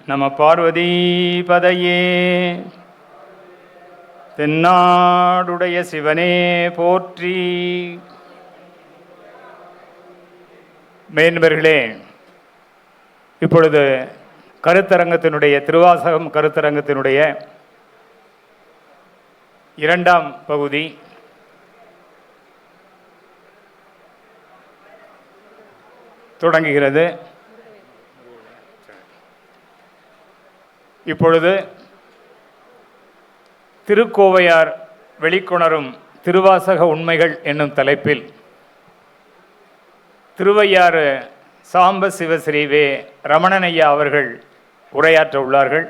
நம பார்வதி பதையே. தென்னாடுடைய சிவனே போற்றி. மேன்பர்களே, இப்பொழுது கருத்தரங்கத்தினுடைய திருவாசகம் கருத்தரங்கத்தினுடைய இரண்டாம் பகுதி தொடங்குகிறது. இப்பொழுது திருக்கோவையார் வெளிக்கொணரும் திருவாசக உண்மைகள் என்னும் தலைப்பில் திருவையாறு சாம்ப சிவஸ்ரீ வே ரமணனையா அவர்கள் உரையாற்ற உள்ளார்கள்.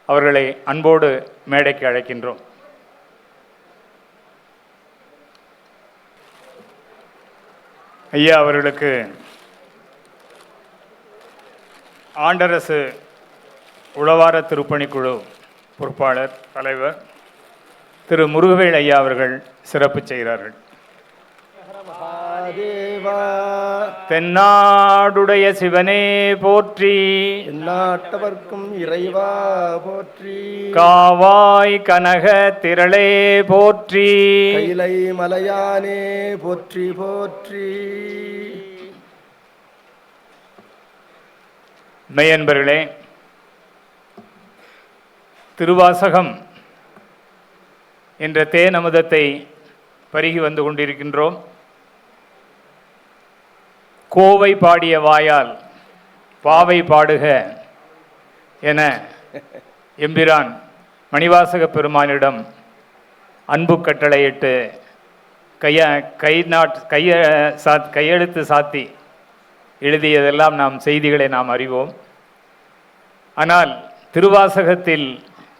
அவர்களை அன்போடு மேடைக்கு அழைக்கின்றோம். ஐயா அவர்களுக்கு ஆண்டரசு உழவார திருப்பணிக்குழு பொறுப்பாளர் தலைவர் திரு முருகவேல் ஐயா அவர்கள் சிறப்பு செய்கிறார்கள். தென்னாடுடைய சிவனே போற்றி, எந்நாட்டவர்க்கும் இறைவா போற்றி, காவாய் கனக திரளே போற்றி, கைலை மலையானே போற்றி போற்றி. மெய்யன்பர்களே, திருவாசகம் என்ற தேன் அமுதத்தை பருகி வந்து கொண்டிருக்கின்றோம். கோவை பாடிய வாயால் பாவை பாடுக என எம்பிரான் மணிவாசக பெருமானிடம் அன்பு கட்டளையிட்டு கையெழுத்து சாத்தி எழுதியதெல்லாம் நாம் செய்திகளை நாம் அறிவோம். ஆனால் திருவாசகத்தில்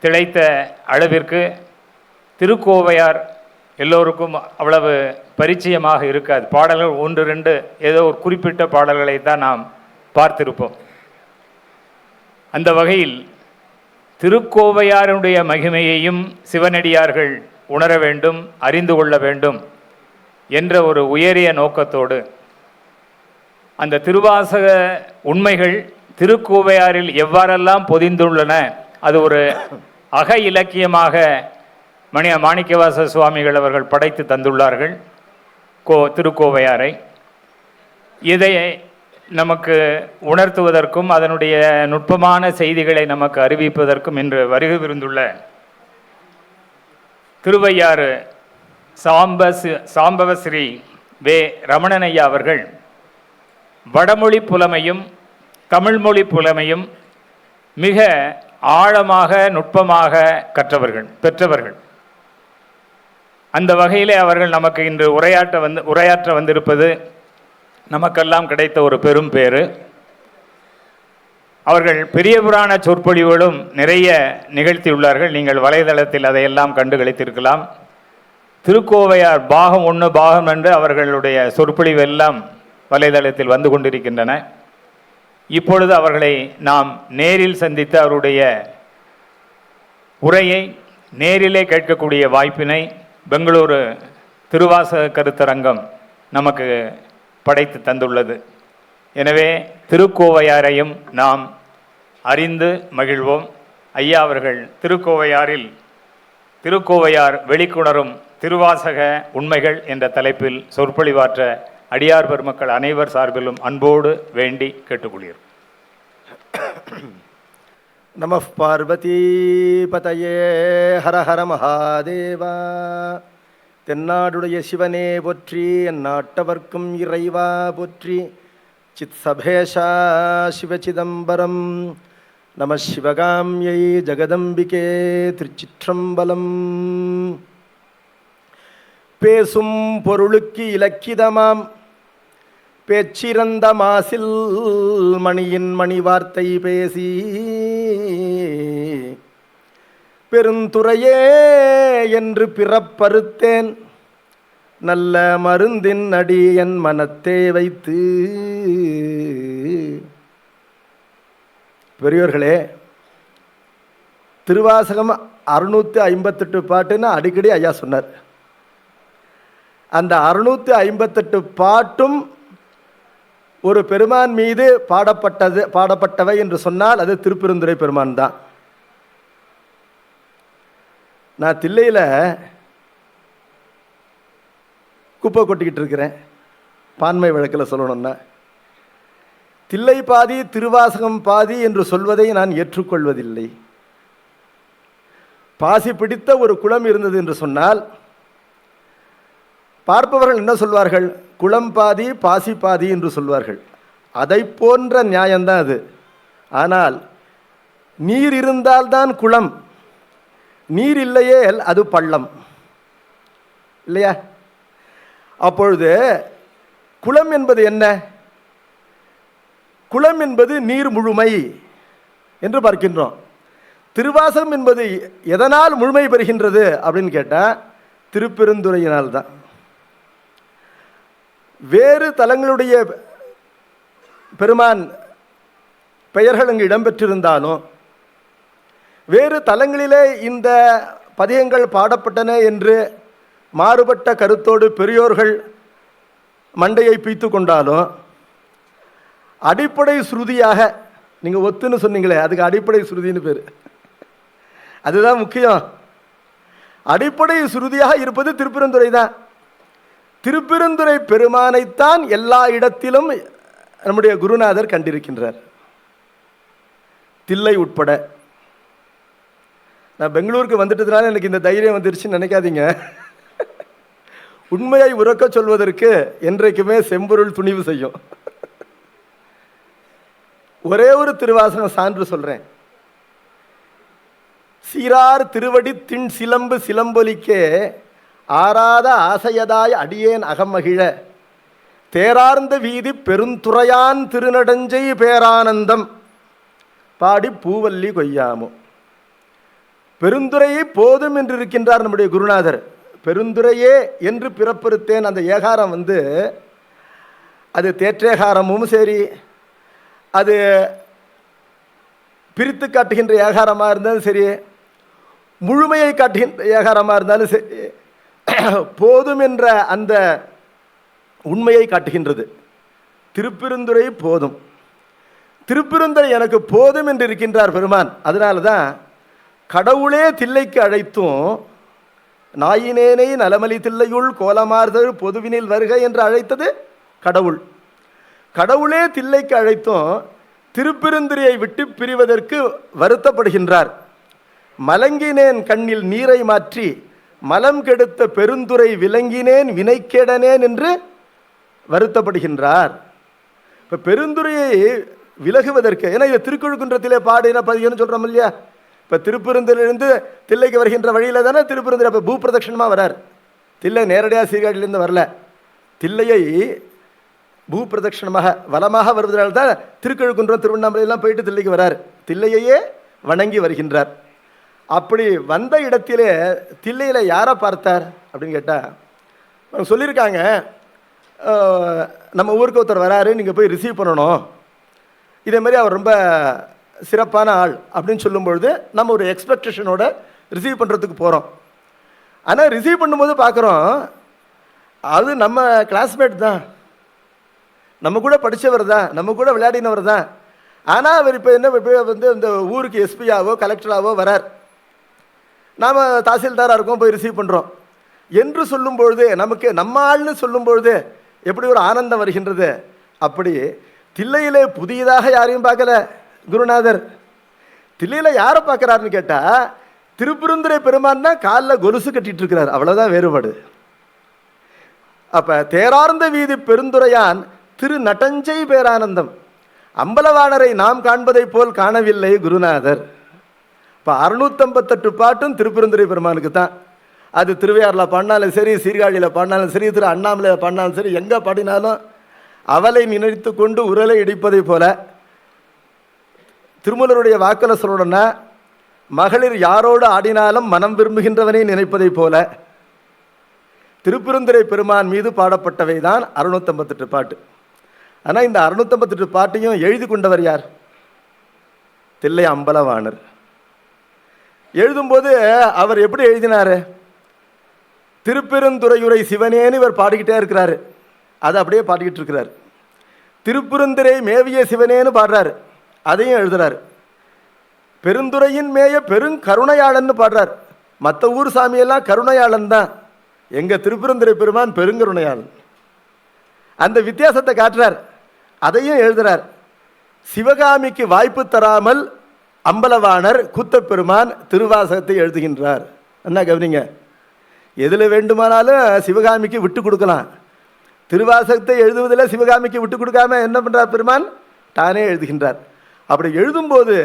திளைத்த அளவிற்கு திருக்கோவையார் எல்லோருக்கும் அவ்வளவு பரிச்சயமாக இருக்காது. பாடல்கள் ஒன்று ரெண்டு ஏதோ ஒரு குறிப்பிட்ட பாடல்களை தான் நாம் பார்த்திருப்போம். அந்த வகையில் திருக்கோவையாருடைய மகிமையையும் சிவனடியார்கள் உணர வேண்டும், அறிந்து கொள்ள வேண்டும் என்ற ஒரு உயரிய நோக்கத்தோடு அந்த திருவாசக உண்மைகள் திருக்கோவையாரில் எவ்வாறெல்லாம் பொதிந்துள்ளன, அது ஒரு அக இலக்கியமாக மாணிக்கவாச சுவாமிகள் அவர்கள் படைத்து தந்துள்ளார்கள் திருக்கோவையாரை. இதை நமக்கு உணர்த்துவதற்கும் அதனுடைய நுட்பமான செய்திகளை நமக்கு அறிவிப்பதற்கும் இன்று வருகை விருந்துள்ள திருவையாறு சாம்பவஸ்ரீ வே ரமணனையா அவர்கள் வடமொழி புலமையும் தமிழ்மொழி புலமையும் மிக ஆழமாக நுட்பமாக பெற்றவர்கள். அந்த வகையிலே அவர்கள் நமக்கு இன்று உரையாற்ற வந்திருப்பது நமக்கெல்லாம் கிடைத்த ஒரு பெரும் பேறு. அவர்கள் பெரிய புராண சொற்பொழிவுகளும் நிறைய நிகழ்த்தியுள்ளார்கள். நீங்கள் வலைதளத்தில் அதையெல்லாம் கண்டு களித்திருக்கலாம். திருக்கோவையார் பாகம் 1 பாகம் 2 அவர்களுடைய சொற்பொழிவு எல்லாம் வலைதளத்தில் வந்து கொண்டிருக்கின்றன. இப்பொழுது அவர்களை நாம் நேரில் சந்தித்து அவருடைய உரையை நேரிலே கேட்கக்கூடிய வாய்ப்பினை பெங்களூரு திருவாசக கருத்தரங்கம் நமக்கு படைத்து தந்துள்ளது. எனவே திருக்கோவையாரையும் நாம் அறிந்து மகிழ்வோம். ஐயா அவர்கள் திருக்கோவையார் வெளிக்கொணரும் திருவாசக உண்மைகள் என்ற தலைப்பில் சொற்பொழிவாற்ற அடியார் பெருமக்கள் அனைவர் சார்பிலும் அன்போடு வேண்டி கேட்டுக்கொள்கிறோம். நம பார்வதி பதையே ஹர ஹர மகாதேவா. தென்னாடுடைய சிவனே போற்றி, எந்நாட்டவர்க்கும் இறைவா போற்றி. சித் சபேஷா சிவசிதம்பரம். நம சிவகாமியை ஜெகதம்பிகே திருச்சிற்றம்பலம். பேசும் பொருளுக்கு இலக்கிதமாம் பேச்சிறந்த மாசில் மணியின் மணி வார்த்தை பேசி பெருந்துறையே என்று பிறப்பறுத்தேன் நல்ல மருந்தின் அடி என் மனத்தே வைத்து. பெரியோர்களே, திருவாசகம் 658 பாட்டுன்னு அடிக்கடி ஐயா சொன்னார். அந்த 658 பாட்டும் ஒரு பெருமான் மீது பாடப்பட்டவை என்று சொன்னால் அது திருப்பெருந்துறை பெருமான் தான். நான் தில்லையில் குப்பை கொட்டிக்கிட்டு இருக்கிறேன். பான்மை வழக்கில் சொல்லணும்னா தில்லை பாதி திருவாசகம் பாதி என்று சொல்வதை நான் ஏற்றுக்கொள்வதில்லை. பாசி பிடித்த ஒரு குளம் இருந்தது என்று சொன்னால் பார்ப்பவர்கள் என்ன சொல்வார்கள்? குளம் பாதி பாசி பாதி என்று சொல்வார்கள். அதை போன்ற நியாயம்தான் அது. ஆனால் நீர் இருந்தால்தான் குளம், நீர் இல்லையே அது பள்ளம் இல்லையா? அப்பொழுது குளம் என்பது என்ன? குளம் என்பது நீர் முழுமை என்று பார்க்கின்றோம். திருவாசகம் என்பது எதனால் முழுமை பெறுகின்றது அப்படின்னு கேட்டால் திருப்பெருந்துறையினால் தான். வேறு தலங்களுடைய பெருமான் பெயர்கள் அங்கு இடம்பெற்றிருந்தாலும் வேறு தலங்களிலே இந்த பதிகங்கள் பாடப்பட்டன என்று மாறுபட்ட கருத்தோடு பெரியோர்கள் மண்டையை பீத்து கொண்டாலும் அடிப்படை ஸ்ருதியாக, நீங்கள் ஒத்துன்னு சொன்னீங்களே, அதுக்கு அடிப்படை ஸ்ருதின்னு பேர். அதுதான் முக்கியம். அடிப்படை ஸ்ருதியாக இருப்பது திருப்பெருந்துறை தான். திருப்பெருந்துறை பெருமானைத்தான் எல்லா இடத்திலும் நம்முடைய குருநாதர் கண்டிருக்கின்றார், தில்லை உட்பட. நான் பெங்களூருக்கு வந்துட்டதுனால எனக்கு இந்த தைரியம் வந்துருச்சுன்னு நினைக்காதீங்க. உண்மையை உறக்க சொல்வதற்கு என்றைக்குமே செம்பொருள் துணிவு செய்யும். ஒரே ஒரு திருவாசகம் சான்று சொல்றேன். சீரார் திருவடி திண் சிலம்பு சிலம்பொலிக்கே ஆராத ஆசையதாய் அடியேன் அகமகிழ தேரார்ந்த வீதி பெருந்துறையான் திருநடஞ்சை பேரானந்தம் பாடி பூவல்லி கொய்யாமோ. பெருந்துறையை போதும் என்று இருக்கின்றார் நம்முடைய குருநாதர். பெருந்துறையே என்று பிறப்பறுத்தேன். அந்த ஏகாரம் அது தேற்றேகாரமும் சரி, அது பிரித்து காட்டுகின்ற ஏகாரமாக இருந்தாலும் சரி, முழுமையை காட்டுகின்ற ஏகாரமாக இருந்தாலும் சரி, போதும் என்ற அந்த உண்மையை காட்டுகின்றது. திருப்பெருந்துறை போதும், திருப்பெருந்துறை எனக்கு போதும் என்று இருக்கின்றார் பெருமான். அதனால தான் கடவுளே தில்லைக்கு அழைத்தும் நாயினேனை நலமலி தில்லையுள் கோலமார்தல் பொதுவினில் வருக என்று அழைத்தது கடவுள். கடவுளே தில்லைக்கு அழைத்தும் திருப்பெருந்துறையை விட்டு பிரிவதற்கு வருத்தப்படுகின்றார். மலங்கினேன் கண்ணில் நீரை மாற்றி மலம் கெடுத்த பெருந்துறை விலங்கினேன் வினைக்கேடனேன் என்று வருத்தப்படுகின்றார். இப்போ பெருந்துறையை விலகுவதற்கு, ஏன்னா இது திருக்கழுக்குன்றத்திலே பாடின பதிகன்னு சொல்கிறோம் இல்லையா? இப்போ திருப்பெருந்துறையிலிருந்து தில்லைக்கு வருகின்ற வழியில் தானே திருப்பெருந்துறை இப்போ பூப்பிரதட்சணமாக வரார். தில்லை நேரடியாக சீர்காழியிலேருந்து வரல, தில்லையை பூப்பிரதட்சணமாக வலமாக வருவதனால தான் திருக்கழுக்குன்றம் திருவண்ணாமலையெல்லாம் போயிட்டு தில்லைக்கு வரார். தில்லையையே வணங்கி வருகின்றார். அப்படி வந்த இடத்திலே தில்லையில் யாரை பார்த்தார் அப்படின்னு கேட்டால் சொல்லியிருக்காங்க, நம்ம ஊருக்கு ஒருத்தர் வராரு, நீங்கள் போய் ரிசீவ் பண்ணணும், இதே மாதிரி அவர் ரொம்ப சிறப்பான ஆள் அப்படின்னு சொல்லும்பொழுது நம்ம ஒரு எக்ஸ்பெக்டேஷனோட ரிசீவ் பண்ணுறதுக்கு போகிறோம். ஆனால் ரிசீவ் பண்ணும்போது பார்க்குறோம் அது நம்ம கிளாஸ்மேட் தான், நம்ம கூட படித்தவர் தான், நம்ம கூட விளையாடினவர் தான். ஆனால் அவர் இப்போ என்ன இந்த ஊருக்கு எஸ்பியாவோ கலெக்டராகவோ வரார், நாம் தாசில்தாராக இருக்கோம், போய் ரிசீவ் பண்ணுறோம் என்று சொல்லும்பொழுது நமக்கு நம்ம ஆள்னு சொல்லும்பொழுது எப்படி ஒரு ஆனந்தம் வருகின்றது. அப்படி தில்லையிலே புதியதாக யாரையும் பார்க்கல குருநாதர். தில்லையில் யாரை பார்க்குறாருன்னு கேட்டால் திருப்பெருந்துறை பெருமான் தான் காலில் கொலுசு கட்டிட்டு இருக்கிறார், அவ்வளோதான் வேறுபாடு. அப்போ தேரார்ந்த வீதி பெருந்துறையான் திரு நட்டஞ்சை பேரானந்தம், அம்பலவாணரை நாம் காண்பதை போல் காணவில்லை குருநாதர். இப்போ 658 பாட்டும் திருப்பெருந்துறை பெருமானுக்கு தான். அது திருவையாறில் பாடினாலும் சரி, சீர்காழியில் பாடினாலும் சரி, திரு அண்ணாமலையில் பாடினாலும் சரி, எங்கே பாடினாலும் அவளை நினைத்து கொண்டு உரலை இடிப்பதை போல. திருமூலருடைய வாக்கில் சொல்லணும்னா மகளிர் யாரோடு ஆடினாலும் மனம் விரும்புகின்றவனை நினைப்பதை போல திருப்பெருந்துறை பெருமான் மீது பாடப்பட்டவை தான் 658 பாட்டு. ஆனால் இந்த 658 பாட்டையும் எழுதி கொண்டவர் யார்? தில்லை அம்பலவாணர். எழுதும்போது அவர் எப்படி எழுதினார்? திருப்பெருந்துறையுரை சிவனேன்னு இவர் பாடிக்கிட்டே இருக்கிறாரு, அதை அப்படியே பாடிக்கிட்டு இருக்கிறார். திருப்புறந்துரை மேவிய சிவனேன்னு பாடுறாரு, அதையும் எழுதுறாரு. பெருந்துறையின் மேய பெருங்கருணையாளன்னு பாடுறார். மற்ற ஊர் சாமியெல்லாம் கருணையாளன் தான், எங்கள் திருப்புறந்துரை பெருமான் பெருங்கருணையாளன். அந்த வித்தியாசத்தை காட்டுறார், அதையும் எழுதுறார். சிவகாமிக்கு வாய்ப்பு தராமல் அம்பலவாணர் கூத்தப்பெருமான் திருவாசகத்தை எழுதுகின்றார். என்ன கவனிங்க, எதில் வேண்டுமானாலும் சிவகாமிக்கு விட்டு கொடுக்கலாம். திருவாசகத்தை எழுதுவதில் சிவகாமிக்கு விட்டு கொடுக்காம என்ன பண்ணுறார் பெருமான்? தானே எழுதுகின்றார். அப்படி எழுதும்போது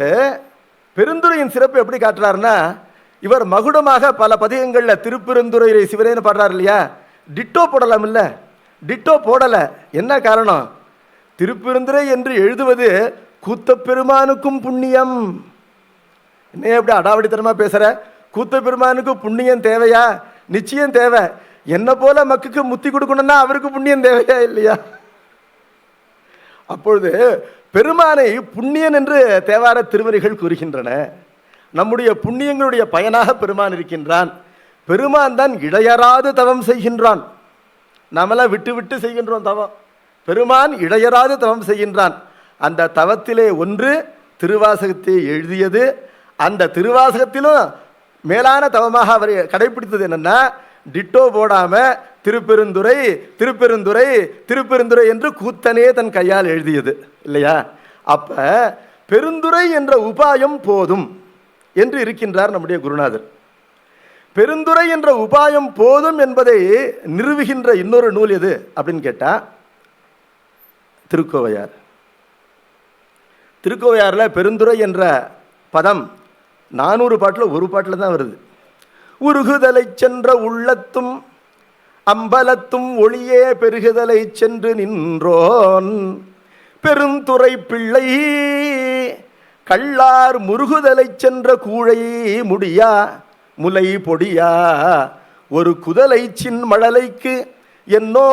பெருந்துறையின் சிறப்பு எப்படி காட்டுறாருன்னா, இவர் மகுடமாக பல பதிகங்களில் திருப்பெருந்துறை சிவனேன்னு பாடுறார் இல்லையா, டிட்டோ போடலாம் இல்லை, டிட்டோ போடலை. என்ன காரணம்? திருப்பெருந்துறை என்று எழுதுவது கூத்தப்பெருமானுக்கும் புண்ணியம். என்ன எப்படி அடாவடித்தனமாக பேசுகிற? கூத்தப்பெருமானுக்கு புண்ணியம் தேவையா? நிச்சயம் தேவை. என்ன போல மக்குக்கு முத்தி கொடுக்கணும்னா அவருக்கு புண்ணியம் தேவையா இல்லையா? அப்பொழுது பெருமானை புண்ணியன் என்று தேவார திருவரிகள் கூறுகின்றன. நம்முடைய புண்ணியங்களுடைய பயனாக பெருமான் இருக்கின்றான். பெருமான் தான் இடையறாது தவம் செய்கின்றான். நாமெல்லாம் விட்டு விட்டு செய்கின்றோம் தவம். பெருமான் இடையறாது தவம் செய்கின்றான். அந்த தவத்திலே ஒன்று திருவாசகத்தை எழுதியது. அந்த திருவாசகத்திலும் மேலான தவமாக அவர் கடைபிடித்தது என்னன்னா, டிட்டோ போடாம திருப்பெருந்துறை திருப்பெருந்துறை திருப்பெருந்துறை என்று கூத்தனே தன் கையால் எழுதியது இல்லையா? அப்ப பெருந்துறை என்ற உபாயம் போதும் என்று இருக்கின்றார் நம்முடைய குருநாதர். பெருந்துறை என்ற உபாயம் போதும் என்பதை நிறுவுகின்ற இன்னொரு நூல் எது அப்படின்னு கேட்டா திருக்கோவையார். திருக்கோவையாரில் பெருந்துறை என்ற பதம் 400 பாட்டில் ஒரு பாட்டில் தான் வருது. உருகுதலை சென்ற உள்ளத்தும் அம்பலத்தும் ஒளியே பெருகுதலை சென்று நின்றோன் பெருந்துறை பிள்ளை கள்ளார் முருகுதலை சென்ற கூழை முடியா முலை பொடியா ஒரு குதலை சின் மழலைக்கு என்னோ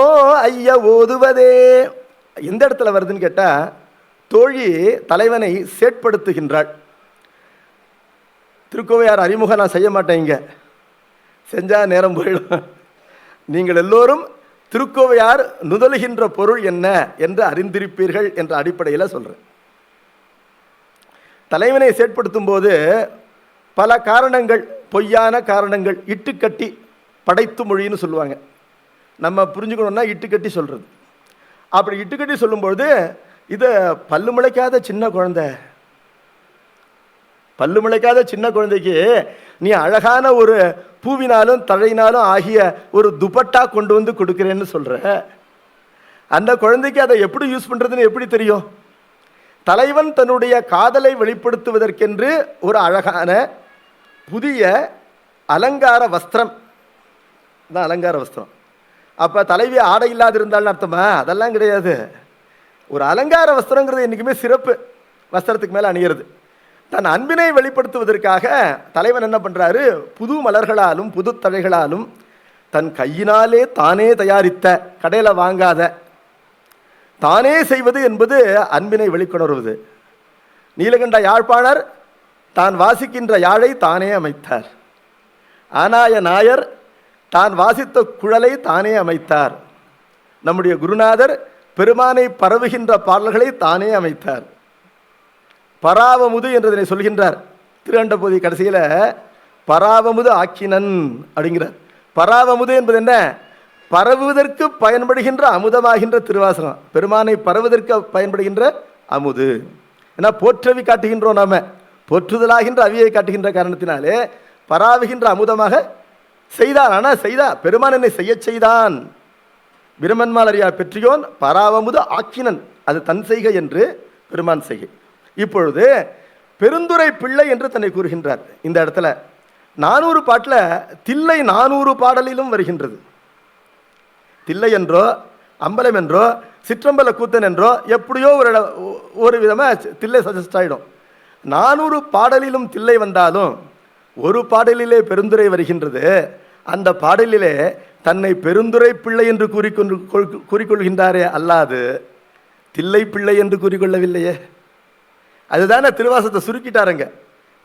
ஐய ஓதுவதே. எந்த இடத்துல வருதுன்னு கேட்டா, தோழி தலைவனை சேட்படுத்துகின்றாள். திருக்கோவையார் அறிமுகம் நான் செய்ய மாட்டேன், இங்க செஞ்சா நேரம் போயிடும். நீங்கள் எல்லோரும் திருக்கோவையார் நுதலுகின்ற பொருள் என்ன என்று அறிந்திருப்பீர்கள் என்ற அடிப்படையில் சொல்றேன். தலைவனை செயற்படுத்தும் போது பல காரணங்கள், பொய்யான காரணங்கள், இட்டுக்கட்டி படைத்து மொழின்னு சொல்லுவாங்க. நம்ம புரிஞ்சுக்கணும்னா இட்டுக்கட்டி சொல்றது. அப்படி இட்டுக்கட்டி சொல்லும்பொழுது இது பல்லு முளைக்காத சின்ன குழந்தை, பல்லு முளைக்காத சின்ன குழந்தைக்கு நீ அழகான ஒரு பூவினாலும் தழையினாலும் ஆகிய ஒரு துப்பட்டா கொண்டு வந்து கொடுக்கிறேன்னு சொல்ற. அந்த குழந்தைக்கு அதை எப்படி யூஸ் பண்றதுன்னு எப்படி தெரியும்? தலைவன் தன்னுடைய காதலை வெளிப்படுத்துவதற்கென்று ஒரு அழகான புதிய அலங்கார வஸ்திரம் தான், அலங்கார வஸ்திரம். அப்ப தலைவி ஆடை இல்லாது இருந்தாலும் அர்த்தமா? அதெல்லாம் கிடையாது. ஒரு அலங்கார வஸ்திரங்கிறது என்றைக்குமே சிறப்பு. வஸ்திரத்துக்கு மேல அணியிறது. தன் அன்பினை வெளிப்படுத்துவதற்காக தலைவன் என்ன பண்றாரு? புது மலர்களாலும் புது தழைகளாலும் தன் கையினாலே தானே தயாரித்த, கடையில வாங்காத, தானே செய்வது என்பது அன்பினை வெளிக்கொணர்வது. நீலகண்ட யாழ்ப்பாணர் தான் வாசிக்கின்ற யாழை தானே அமைத்தார். ஆனாய நாயர் தான் வாசித்த குழலை தானே அமைத்தார். நம்முடைய குருநாதர் பெருமானை பரவுகின்ற பாடல்களை தானே அமைத்தார். பராவமுது என்றதனை சொல்கின்றார் திருஅண்டபோதி கடைசியில. பராவமுது ஆக்கினன் அப்படிங்கிறார். பராவமுது என்பது என்ன? பரவுவதற்கு பயன்படுகின்ற அமுதமாகின்ற திருவாசகம். பெருமானை பரவுவதற்கு பயன்படுகின்ற அமுது. ஏன்னா போற்றவி காட்டுகின்றோம், நாம போற்றுதலாகின்ற அவியை காட்டுகின்ற காரணத்தினாலே பராவுகின்ற அமுதமாக செய்தான். ஆனால் செய்தா பெருமான் என்னை செய்ய செய்தான். பிரமன்மால் அறியா பெற்றியோன் பராவமுது ஆக்கினன், அது தன் செய்கை என்று பெருமான் செய்கை. இப்பொழுது பெருந்துறை பிள்ளை என்று தன்னை கூறுகின்றார். இந்த இடத்துல 400 பாட்டில் தில்லை 400 பாடலிலும் வருகின்றது. தில்லை என்றோ அம்பலம் என்றோ சிற்றம்பல கூத்தன் என்றோ எப்படியோ ஒரு விதமாக தில்லை சஜஸ்ட் ஆகிடும். 400 பாடலிலும் தில்லை வந்தாலும் ஒரு பாடலிலே பெருந்துறை வருகின்றது. அந்த பாடலிலே தன்னை பெருந்துறை பிள்ளை என்று கூறிக்கொள்கின்றாரே அல்லாது தில்லை பிள்ளை என்று கூறிக்கொள்ளவில்லையே. அதுதானே திருவாசகத்தை சுருக்கிட்டாருங்க.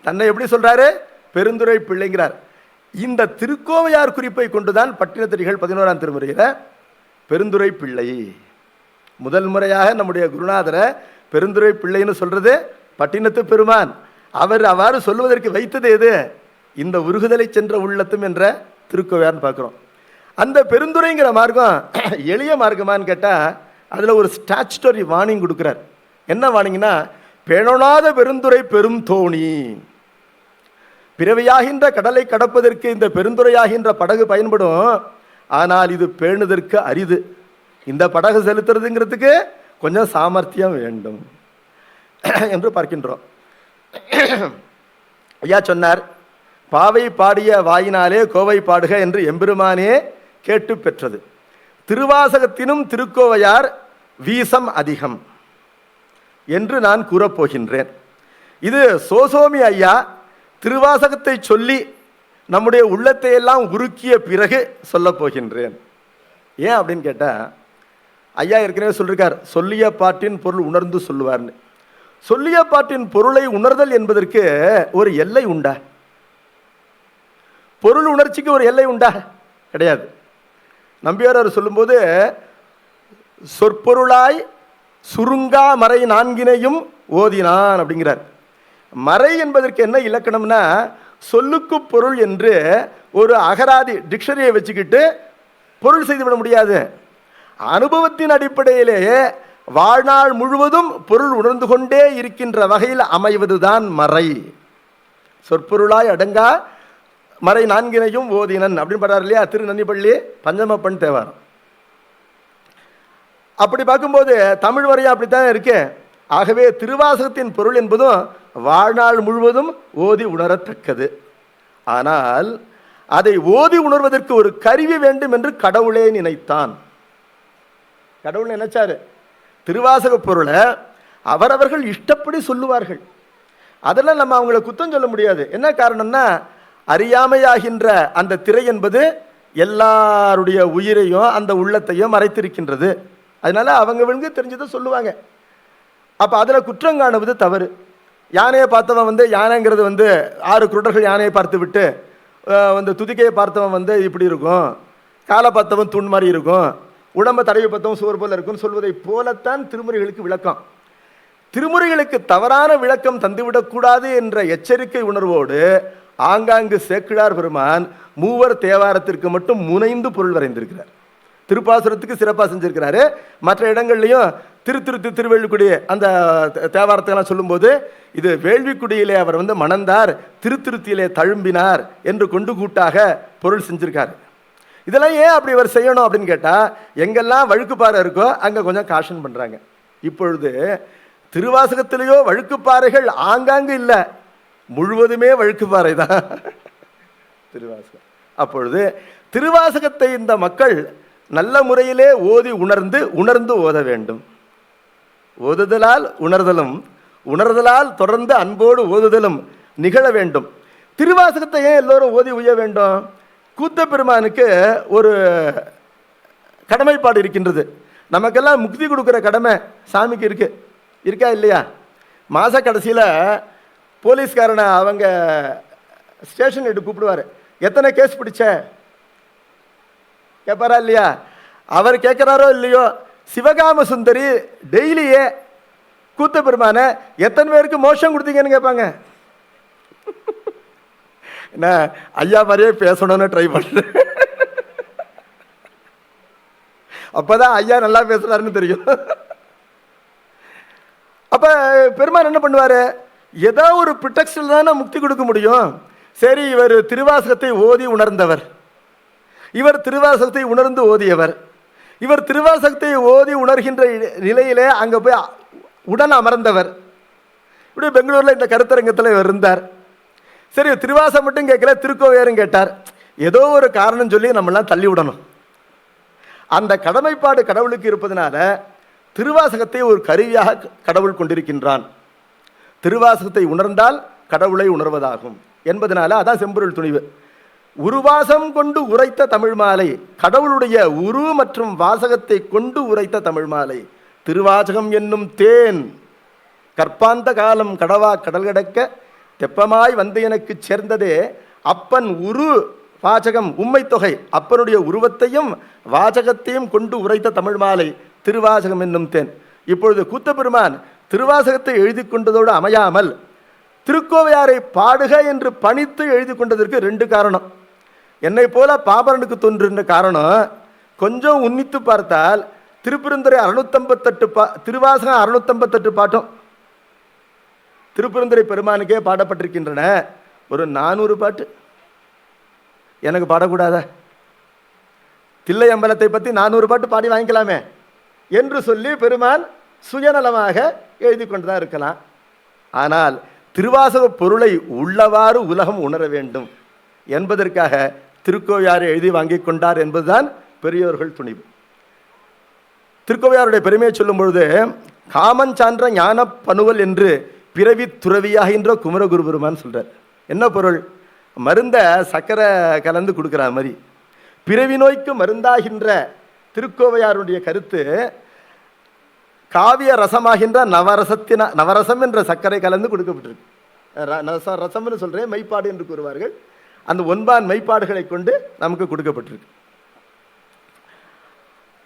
தன்னை எப்படி சொல்றாரு? பெருந்துறை பிள்ளைங்கிறார். இந்த திருக்கோவையார் குறிப்பை கொண்டுதான் பட்டினத்தடிகள் 11ஆம் திருமுறையில பெருந்துறை பிள்ளை முதல் முறையாக நம்முடைய குருநாதரை பெருந்துரை பிள்ளைன்னு சொல்றது பட்டினத்து பெருமான். அவர் அவ்வாறு சொல்வதற்கு வைத்தது எது? இந்த உருகுதலை சென்ற உள்ளத்தும் என்ற திருக்கோவையார்னு பார்க்குறோம். அந்த பெருந்துரைங்கிற மார்க்கம் எளிய மார்க்கமான்னு கேட்டால் அதில் ஒரு ஸ்டாச்சுட்டரி வார்னிங் கொடுக்குறார். என்ன வார்னிங்னா, பேணொணாத பெருந்துரை பெரும் தோணி. பிறவியாகின்ற கடலை கடப்பதற்கு இந்த பெருந்துரையாகின்ற படகு பயன்படும். ஆனால் இது பேணுதற்கு அரிது. இந்த படகு செலுத்துறதுங்கிறதுக்கு கொஞ்சம் சாமர்த்தியம் வேண்டும் என்று பார்க்கின்றோம். ஐயா சொன்னார், பாவை பாடிய வாயினாலே கோவை பாடுக என்று எம்பெருமானே கேட்டு பெற்றது. திருவாசகத்தினும் திருக்கோவையார் வீசம் அதிகம் என்று நான் கூறப்போகின்றேன். இது சோசோமி ஐயா திருவாசகத்தை சொல்லி நம்முடைய உள்ளத்தை எல்லாம் உருக்கிய பிறகு சொல்ல போகின்றேன். ஏன் அப்படின்னு கேட்டால், ஐயா ஏற்கனவே சொல்லியிருக்கார், சொல்லிய பாட்டின் பொருள் உணர்ந்து சொல்லுவார்னு. சொல்லிய பாட்டின் பொருளை உணர்தல் என்பதற்கு ஒரு எல்லை உண்டா? பொருள் உணர்ச்சிக்கு ஒரு எல்லை உண்டா? கிடையாது. நம்பியார் அவர் சொல்லும்போது, சொற்பொருளாய் சுருங்கா மறை நான்கினையும் ஓதினான் அப்படிங்கிறார். மறை என்பதற்கு என்ன இலக்கணம்னா, சொல்லுக்கு பொருள் என்று ஒரு அகராதி டிக்ஷனரியை வச்சுக்கிட்டு பொருள் செய்துவிட முடியாது. அனுபவத்தின் அடிப்படையிலேயே வாழ்நாள் முழுவதும் பொருள் உணர்ந்து கொண்டே இருக்கின்ற வகையில் அமைவதுதான் மறை. சொற்பொருளாய் அடங்கா மறை நான்கினையும் ஓதினன் அப்படின்னு பண்றாரு இல்லையா திருநன்னிப்பள்ளி பஞ்சமப்பன் தேவாரம். அப்படி பார்க்கும்போது தமிழ் வரையும் அப்படித்தான் இருக்கு. ஆகவே திருவாசகத்தின் பொருள் என்பதும் வாழ்நாள் முழுவதும் ஓதி உணரத்தக்கது. ஆனால் அதை ஓதி உணர்வதற்கு ஒரு கருவி வேண்டும் என்று கடவுளே நினைத்தான். கடவுள் நினைச்சாரு, திருவாசக பொருளை அவரவர்கள் இஷ்டப்படி சொல்லுவார்கள். அதெல்லாம் நம்ம அவங்களை குத்தம் சொல்ல முடியாது. என்ன காரணம்னா, அறியாமையாகின்ற அந்த திரை என்பது எல்லாருடைய உயிரையும் அந்த உள்ளத்தையும் மறைத்திருக்கின்றது. அதனால அவங்க தெரிஞ்சதை சொல்லுவாங்க. அப்போ அதில் குற்றம் காணுவது தவறு. யானையை பார்த்தவன் யானைங்கிறது 6 குருடர்கள் யானையை பார்த்து விட்டு துதிக்கையை பார்த்தவன் இப்படி இருக்கும், காலை பார்த்தவன் தூண் மாதிரி இருக்கும், உடம்பை தடவி பார்த்தவன் சுவர் போல இருக்கும்னு சொல்வதை போலத்தான் திருமுறைகளுக்கு விளக்கம். திருமுறைகளுக்கு தவறான விளக்கம் தந்துவிடக்கூடாது என்ற எச்சரிக்கை உணர்வோடு ஆங்காங்கு சேக்கிழார் பெருமான் மூவர் தேவாரத்திற்கு மட்டும் முனைந்து பொருள் வரைந்திருக்கிறார். திருப்பாசுரத்துக்கு சிறப்பாக செஞ்சிருக்கிறாரு. மற்ற இடங்கள்லையும் திருவெள்ளிக்குடி அந்த தேவாரத்தெல்லாம் சொல்லும்போது, இது வேள்விக்குடியிலே அவர் மணந்தார், திருத்திலே தழும்பினார் என்று கொண்டு கூட்டாக பொருள் செஞ்சிருக்காரு. இதெல்லாம் ஏன் அப்படி இவர் செய்யணும் அப்படின்னு கேட்டால், எங்கெல்லாம் வழுக்குப்பாறை இருக்கோ அங்கே கொஞ்சம் காஷன் பண்ணுறாங்க. இப்பொழுது திருவாசகத்திலேயோ வழுக்குப்பாறைகள் ஆங்காங்கு இல்லை, முழுவதுமே வழுக்குப்பாறை தான் திருவாசகம். அப்பொழுது திருவாசகத்தை இந்த மக்கள் நல்ல முறையிலே ஓதி உணர்ந்து ஓத வேண்டும். ஓதுதலால் உணர்தலும், உணர்தலால் தொடர்ந்து அன்போடு ஓதுதலும் நிகழ வேண்டும். திருவாசகத்தை ஏன் எல்லோரும் ஓதி உய்ய வேண்டும்? கூத்த பெருமானுக்கு ஒரு கடமைப்பாடு இருக்கின்றது. நமக்கெல்லாம் முக்தி கொடுக்குற கடமை சாமிக்கு இருக்கா இல்லையா? மாத கடைசியில் போலீஸ்காரனை அவங்க ஸ்டேஷன் எடுத்து கூப்பிடுவார். எத்தனை கேஸ் பிடிச்ச கேட்பாரா இல்லையா? அவர் கேட்குறாரோ இல்லையோ, சிவகாம சுந்தரி டெய்லியே கூத்த பெருமான எத்தனை பேருக்கு மோஷம் கொடுத்தீங்கன்னு கேட்பாங்க. என்ன ஐயா மாதிரியே பேசணும்னு ட்ரை பண்ணுறேன். அப்போதான் ஐயா நல்லா பேசுறாருன்னு தெரியும். அப்போ பெருமான் என்ன பண்ணுவார்? ஏதோ ஒரு ப்ரிட்டெக்ஷனில் தானே முக்தி கொடுக்க முடியும். சரி, இவர் திருவாசகத்தை ஓதி உணர்ந்தவர், இவர் திருவாசகத்தை உணர்ந்து ஓதியவர், இவர் திருவாசகத்தை ஓதி உணர்கின்ற நிலையிலே அங்கே போய் உடன் அமர்ந்தவர். இப்படி பெங்களூரில் இந்த கருத்தரங்கத்தில் இவர் இருந்தார். சரி, திருவாசகம் மட்டும் கேட்கல, திருக்கோவையாரும் கேட்டார். ஏதோ ஒரு காரணம் சொல்லி நம்மளாம் தள்ளி விடணும். அந்த கடமைப்பாடு கடவுளுக்கு இருப்பதனால திருவாசகத்தை ஒரு கருவியாக கடவுள் கொண்டிருக்கின்றான். திருவாசகத்தை உணர்ந்தால் கடவுளை உணர்வதாகும் என்பதனால அதான் செம்பொருள் துணிவு. உருவாசம் கொண்டு உரைத்த தமிழ் மாலை, கடவுளுடைய உரு மற்றும் வாசகத்தை கொண்டு உரைத்த தமிழ் மாலை. திருவாசகம் என்னும் தேன் கற்பாந்த காலம் கடவா கடல் கடக்க தெப்பமாய் வந்து எனக்கு சேர்ந்ததே. அப்பன் உரு வாசகம் உம்மை தொகை, அப்பனுடைய உருவத்தையும் வாசகத்தையும் கொண்டு உரைத்த தமிழ் மாலை திருவாசகம் என்னும் தேன். இப்பொழுது கூத்தப்பெருமான் திருவாசகத்தை எழுதி கொண்டதோடு அமையாமல் திருக்கோவையாரை பாடுக என்று பணித்து எழுதி கொண்டதற்கு 2 காரணம். என்னை போல பாபரனுக்கு தோன்றுகின்ற காரணம், கொஞ்சம் உன்னித்து பார்த்தால் திருப்பெருந்துறை 658 திருவாசகம் 658 பாட்டும் திருப்பெருந்துறை பெருமானுக்கே பாடப்பட்டிருக்கின்றன. ஒரு 400 பாட்டு எனக்கு பாடக்கூடாதா? தில்லை அம்பலத்தை பற்றி 400 பாட்டு பாடி வாங்கிக்கலாமே என்று சொல்லி பெருமான் சுயநலமாக எழுதி கொண்டுதான் இருக்கலாம். ஆனால் திருவாசக பொருளை உள்ளவாறு உலகம் உணர வேண்டும் என்பதற்காக திருக்கோவையாரை எழுதி வாங்கி கொண்டார் என்பதுதான் பெரியோர்கள் துணிவு. திருக்கோவையாருடைய பெருமையை சொல்லும் பொழுது, காமன் சான்ற ஞான பனுவல் என்று பிறவி துறவியாகின்ற குமரகுரு பெருமான் சொல்றார். என்ன பொருள்? மருந்த சக்கரை கலந்து கொடுக்குற மாதிரி பிறவி நோய்க்கு மருந்தாகின்ற திருக்கோவையாருடைய கருத்து, காவிய ரசமாகின்ற நவரசம் என்ற சர்க்கரை கலந்து கொடுக்கப்பட்டிருக்கு. ரசம்னு சொல்றேன், மெய்ப்பாடு என்று கூறுவார்கள். அந்த 9 மெய்ப்பாடுகளை கொண்டு நமக்கு கொடுக்கப்பட்டிருக்கு.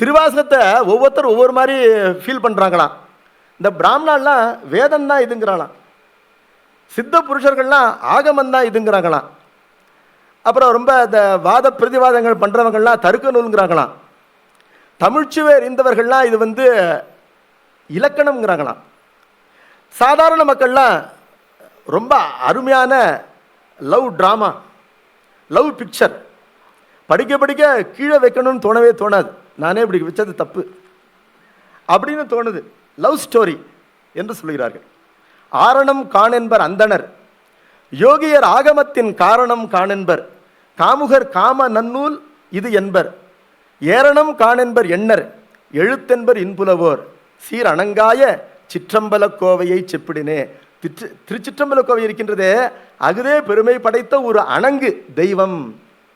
திருவாசகத்தை ஒவ்வொருத்தரும் ஒவ்வொரு மாதிரி ஃபீல் பண்றாங்களாம். இந்த பிராமணாலாம் வேதம் தான் இதுங்கிறாங்களாம், சித்த புருஷர்கள்லாம் ஆகமம் தான் இதுங்கிறாங்களாம், அப்புறம் ரொம்ப இந்த வாத பிரதிவாதங்கள் பண்றவங்கள்லாம் தருக்க நூல்ங்கிறாங்களாம், தமிழ்ச்சுவை அறிந்தவர்கள்லாம் இது இலக்கணம்ங்கிறாங்களாம், சாதாரண மக்கள்லாம் ரொம்ப அருமையான லவ் ட்ராமா, லவ் பிக்சர் படிக்க படிக்க கீழே வைக்கணும்னு தோணவே தோணாது. நானே இப்படி வச்சது தப்பு அப்படின்னு தோணுது. லவ் ஸ்டோரி என்று சொல்கிறார்கள். ஆரணம் காணென்பர் அந்தணர், யோகியர் ஆகமத்தின் காரணம் காணென்பர், காமுகர் காம நன்னூல் இது என்பர், ஏரணம் காணென்பர் எண்ணர், எழுத்தென்பர் இன்புலவோர், சீர் அணங்காய சிற்றம்பல கோவையை செப்பிடினே. திருச்சிற்றம்பல கோவை இருக்கின்றதே, அதுவே பெருமை படைத்த ஒரு அணங்கு தெய்வம்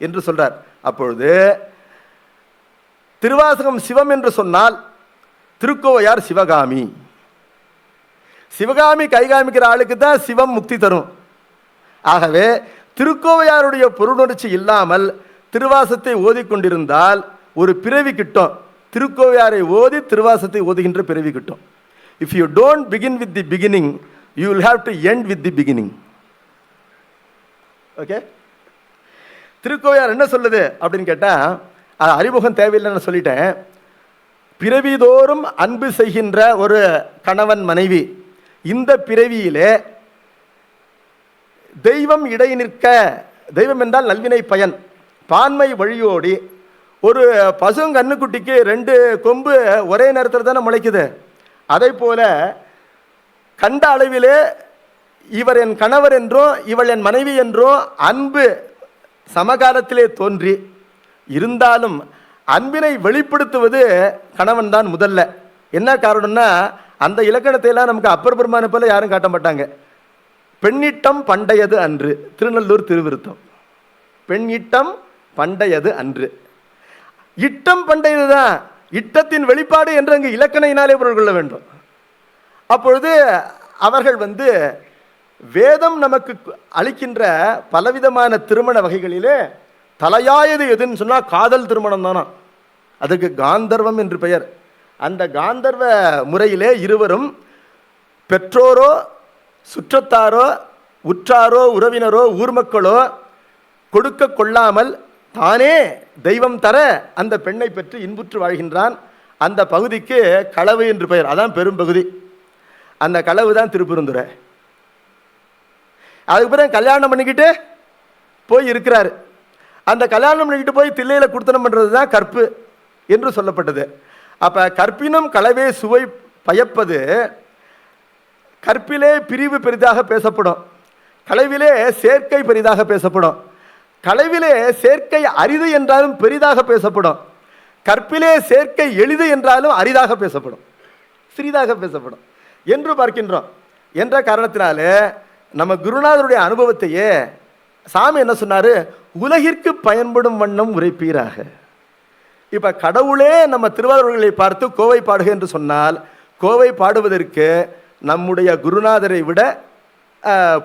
என்று சொல்றார். அப்பொழுது திருவாசகம் சிவம் என்று சொன்னால் திருக்கோவையார் சிவகாமி. சிவகாமி கைகாமிக்கிற ஆளுக்கு தான் சிவம் முக்தி தரும். ஆகவே திருக்கோவையாருடைய பொருளுணர்ச்சி இல்லாமல் திருவாசத்தை ஓதிக்கொண்டிருந்தால் ஒரு பிறவி கிட்டும். திருக்கோவையாரை ஓதி திருவாசத்தை ஓதுகின்ற பிறவி கிட்டும். If you don't begin with the beginning, you will have to end with the beginning. Okay, Thirukkovaiyar என்ன சொல்லுது அப்படின்னு கேட்டால், அது அறிமுகம் தேவையில்லைன்னு சொல்லிட்டேன். பிறவிதோறும் அன்பு செய்கின்ற ஒரு கணவன் மனைவி, இந்த பிறவியிலே தெய்வம் இடை நிற்க, தெய்வம் என்றால் நல்வினை பயன், பான்மை வழியோடி ஒரு பசுங்கண்ணுக்குட்டிக்கு 2 கொம்பு ஒரே நேரத்தில் தானே முளைக்குது. அதை போல கண்ட அளவிலே இவர் என் கணவர் என்றும் இவள் என் மனைவி என்றும் அன்பு சமகாலத்திலே தோன்றி இருந்தாலும் அன்பினை வெளிப்படுத்துவது கணவன் தான் முதல்ல. என்ன காரணம்னா, அந்த இலக்கணத்தை எல்லாம் நமக்கு அப்பர் பெருமானை போல யாரும் காட்ட மாட்டாங்க. பெண்ணிட்டம் பண்டையது அன்று, திருநல்லூர் திருவிருத்தம். பெண்ணிட்டம் பண்டையது அன்று, இட்டம் பண்டையது தான், இட்டத்தின் வெளிப்பாடு என்று அங்கு இலக்கணையினாலே பொருள் கொள்ள வேண்டும். அப்பொழுது அவர்கள் வேதம் நமக்கு அளிக்கின்ற பலவிதமான திருமண வகைகளிலே தலையாயது எதுன்னு சொன்னால் காதல் திருமணம் தானா. அதுக்கு காந்தர்வம் என்று பெயர். அந்த காந்தர்வ முறையிலே இருவரும் பெற்றோரோ சுற்றத்தாரோ உற்றாரோ உறவினரோ ஊர்மக்களோ கொடுக்க கொள்ளாமல் தானே தெய்வம் தர அந்த பெண்ணை பெற்று இன்புற்று வாழ்கின்றான். அந்த பகுதிக்கு களவு என்று பெயர். அதான் பெரும் பகுதி. அந்த களவு தான் திருப்பெருந்துறை. அதுக்கு பிறகு கல்யாணம் பண்ணிக்கிட்டு போய் இருக்கிறாரு. அந்த கல்யாணம் பண்ணிக்கிட்டு போய் தில்லையில் குடுத்தனம் பண்ணுறது தான் கற்பு என்று சொல்லப்பட்டது. அப்போ கற்பினும் களவே சுவை பயப்பது. கற்பிலே பிரிவு பெரிதாக பேசப்படும், களவிலே சேர்க்கை பெரிதாக பேசப்படும். களவிலே சேர்க்கை அரிது என்றாலும் பெரிதாக பேசப்படும், கற்பிலே சேர்க்கை எளிது என்றாலும் அரிதாக பேசப்படும், சிறிதாக பேசப்படும் என்று பார்க்கின்றோம். என்ற காரணத்தினாலே நம்ம குருநாதருடைய அனுபவத்தையே சாமி என்ன சொன்னாரு, உலகிற்கு பயன்படும் வண்ணம் உரைப்பீராக. இப்ப கடவுளே நம்ம திருவாரூர்களை பார்த்து கோவை பாடுக என்று சொன்னால், கோவை பாடுவதற்கு நம்முடைய குருநாதரை விட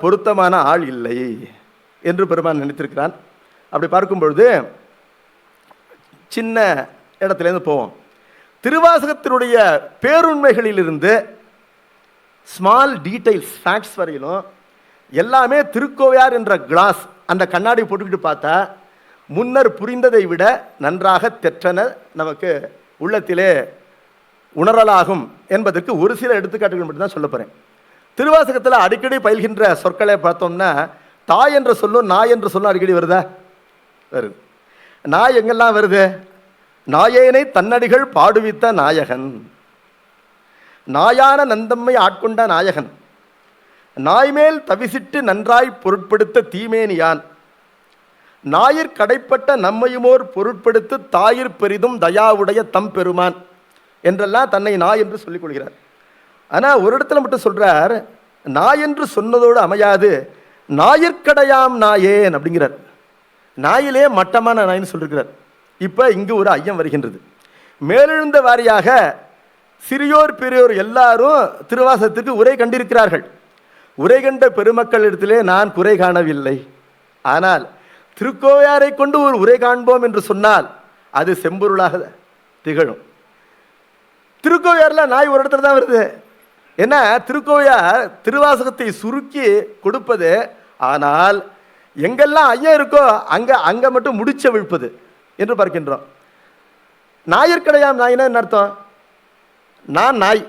பொருத்தமான ஆள் இல்லை என்று பெருமான் நினைத்திருக்கிறான். அப்படி பார்க்கும் பொழுது சின்ன இடத்துலேருந்து போவோம். திருவாசகத்தினுடைய பேருண்மைகளிலிருந்து ஸ்மால் டீடைல்ஸ் ஃபேக்ட்ஸ் வரையிலும் எல்லாமே திருக்கோவையார் என்ற கிளாஸ் அந்த கண்ணாடி போட்டுக்கிட்டு பார்த்தா முன்னர் புரிந்ததை விட நன்றாக தெற்றன நமக்கு உள்ளத்திலே உணரலாகும் என்பதற்கு ஒரு சில எடுத்துக்காட்டுகள் மட்டும்தான் சொல்ல போகிறேன். திருவாசகத்தில் அடிக்கடி பயில்கின்ற சொற்களை பார்த்தோம்னா தாய் என்ற சொல்லும் நாய் என்ற சொல்லும் அடிக்கடி வருதா? வருது. நாய் எங்கெல்லாம் வருது? நாயேனை தன்னடிகள் பாடுவித்த நாயகன், நாயான நந்தம்மை ஆட்கொண்ட நாயகன், நாய்மேல் தவிசிட்டு நன்றாய் பொருட்படுத்த தீமேனியான், ஞாயிற் கடைப்பட்ட நம்மையுமோர் பொருட்படுத்து தாயிற் பெரிதும் தயாவுடைய தம் பெருமான் என்றெல்லாம் தன்னை நாய் என்று சொல்லிக் கொள்கிறார். ஆனால் ஒரு இடத்துல மட்டும் சொல்றார், நாய் என்று சொன்னதோடு அமையாது, ஞாயிற்கடையாம் நாயேன் அப்படிங்கிறார். நாயிலே மட்டமான நாயின்னு சொல்லிருக்கிறார். இப்போ இங்கு ஒரு ஐயம் வருகின்றது. மேலெழுந்த வாரியாக சிறியோர் பெரியோர் எல்லாரும் திருவாசகத்துக்கு உரை கண்டிருக்கிறார்கள். உரை கண்ட பெருமக்கள் இடத்திலே நான் குறை காணவில்லை. ஆனால் திருக்கோவையாரை கொண்டு ஒரு உரை காண்போம் என்று சொன்னால் அது செம்பொருளாக திகழும். திருக்கோவையாரில் நாய் ஒரு இடத்துல தான் வருது. என்ன, திருக்கோவையார் திருவாசகத்தை சுருக்கி கொடுப்பது, ஆனால் எங்கெல்லாம் ஐயா இருக்கோ அங்கே மட்டும் முடிச்ச விழ்ப்பது என்று பார்க்கின்றோம். ஞாயிற்கடையாம் நாயினா என்ன அர்த்தம்? நான் நாய்.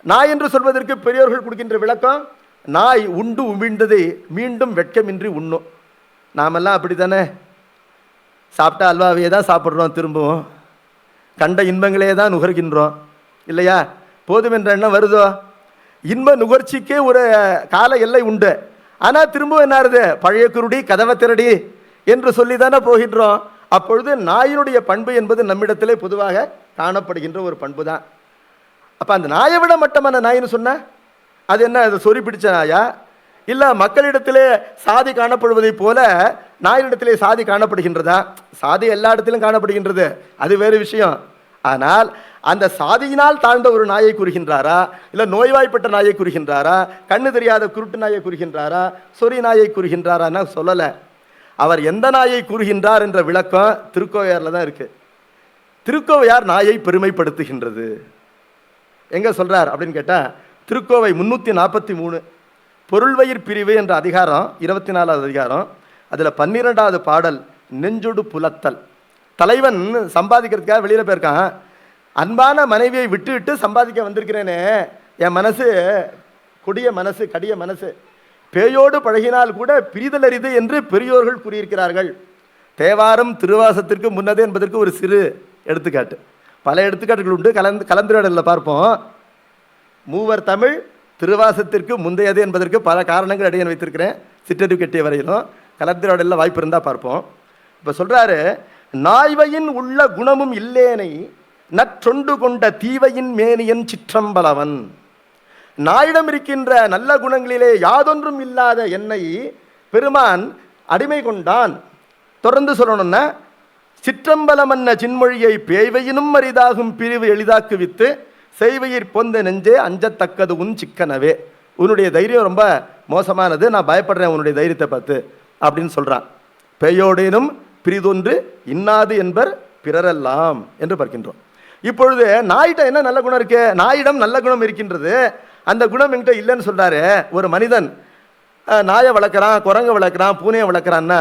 நாய் என்று சொல்வதற்கு பெரியோர்கள் கொடுக்கின்ற விளக்கம், நாய் உண்டு உமிழ்ந்ததை மீண்டும் வெட்கமின்றி உண்ணும். நாமெல்லாம் அப்படி தானே, சாப்பிட்டா அல்வாவையே தான் சாப்பிட்றோம், திரும்பவும் கண்ட இன்பங்களே தான் நுகர்கின்றோம் இல்லையா? போதும் என்ற எண்ணம் வருதோ? இன்ப நுகர்ச்சிக்கே ஒரு கால எல்லை உண்டு. ஆனால் திரும்பவும் என்ன ஆகுது? பழைய குருடி கதவை திரடி என்று சொல்லி தானே போகின்றோம். அப்பொழுது நாயினுடைய பண்பு என்பது நம்மிடத்திலே பொதுவாக காணப்படுகின்ற ஒரு பண்பு தான். அப்போ அந்த நாயை விட மட்டமான நாயின்னு சொன்ன அது என்ன? அது சொறி பிடிச்ச நாயா? இல்லை மக்களிடத்திலே சாதி காணப்படுவதை போல நாயினிடத்திலே சாதி காணப்படுகின்றதா? சாதி எல்லா இடத்திலும் காணப்படுகின்றது, அது வேறு விஷயம். ஆனால் அந்த சாதியினால் தாழ்ந்த ஒரு நாயை கூறுகின்றாரா, இல்லை நோய்வாய்ப்பட்ட நாயை கூறுகின்றாரா, கண்ணு தெரியாத குருட்டு நாயை கூறுகின்றாரா, சொறி நாயை கூறுகின்றாரான்னா சொல்லலை. அவர் எந்த நாயை கூறுகின்றார் என்ற விளக்கம் திருக்கோவையாரில் தான் இருக்கு. திருக்கோவையார் நாயை பெருமைப்படுத்துகின்றது. எங்க சொல்றார் அப்படின்னு கேட்டால், திருக்கோவை 343 பொருள்வயிர் பிரிவு என்ற அதிகாரம் 24வது அதிகாரம், அதில் 12வது பாடல் நெஞ்சொடு புலத்தல். தலைவன் சம்பாதிக்கிறதுக்காக வெளியில் போயிருக்கான். அன்பான மனைவியை விட்டு சம்பாதிக்க வந்திருக்கிறேனே, என் மனசு கொடிய மனசு, கடிய மனசு, பேயோடு பழகினால் கூட பிரிதல் அரிது என்று பெரியோர்கள் கூறியிருக்கிறார்கள். தேவாரம் திருவாசத்திற்கு முன்னதே என்பதற்கு ஒரு சிறு எடுத்துக்காட்டு. பல எடுத்துக்காட்டுகள் உண்டு, கலந்துரையாடலில் பார்ப்போம். மூவர் தமிழ் திருவாசத்திற்கு முந்தையது என்பதற்கு பல காரணங்கள் இடையே வைத்திருக்கிறேன். சிற்றறிவு கட்டிய வரையிலும் கலந்துரையாடலில் வாய்ப்பு இருந்தால் பார்ப்போம். இப்போ சொல்கிறாரு, நாய்வையின் உள்ள குணமும் இல்லேனை நற்றொண்டு கொண்ட தீவையின் மேனியன் சிற்றம்பலவன். நாயிடம் இருக்கின்ற நல்ல குணங்களிலே யாதொன்றும் இல்லாத என்னை பெருமான் அடிமை கொண்டான். தொடர்ந்து சொல்லணும்னா, சிற்றம்பலமன்ன சின்மொழியை பேய்வையினும் அரிதாகும் பிரிவு எளிதாக்கு வித்து செய்வையிற் பொந்த நெஞ்சே அஞ்சத்தக்கது உன் சிக்கனவே. உன்னுடைய தைரியம் ரொம்ப மோசமானது, நான் பயப்படுறேன் உன்னுடைய தைரியத்தை பார்த்து அப்படின்னு சொல்கிறான். பேயோடேனும் பிரிதொன்று இன்னாது என்பர் பிறரெல்லாம் என்று பார்க்கின்றோம். இப்பொழுது நாயிட்ட என்ன நல்ல குணம் இருக்கு? நாயிடம் நல்ல குணம் இருக்கின்றது. அந்த குணம் என்கிட்ட இல்லைன்னு சொல்றாரு. ஒரு மனிதன் நாயை வளர்க்குறான், குரங்கை வளர்க்குறான், பூனையை வளர்க்குறான்னா,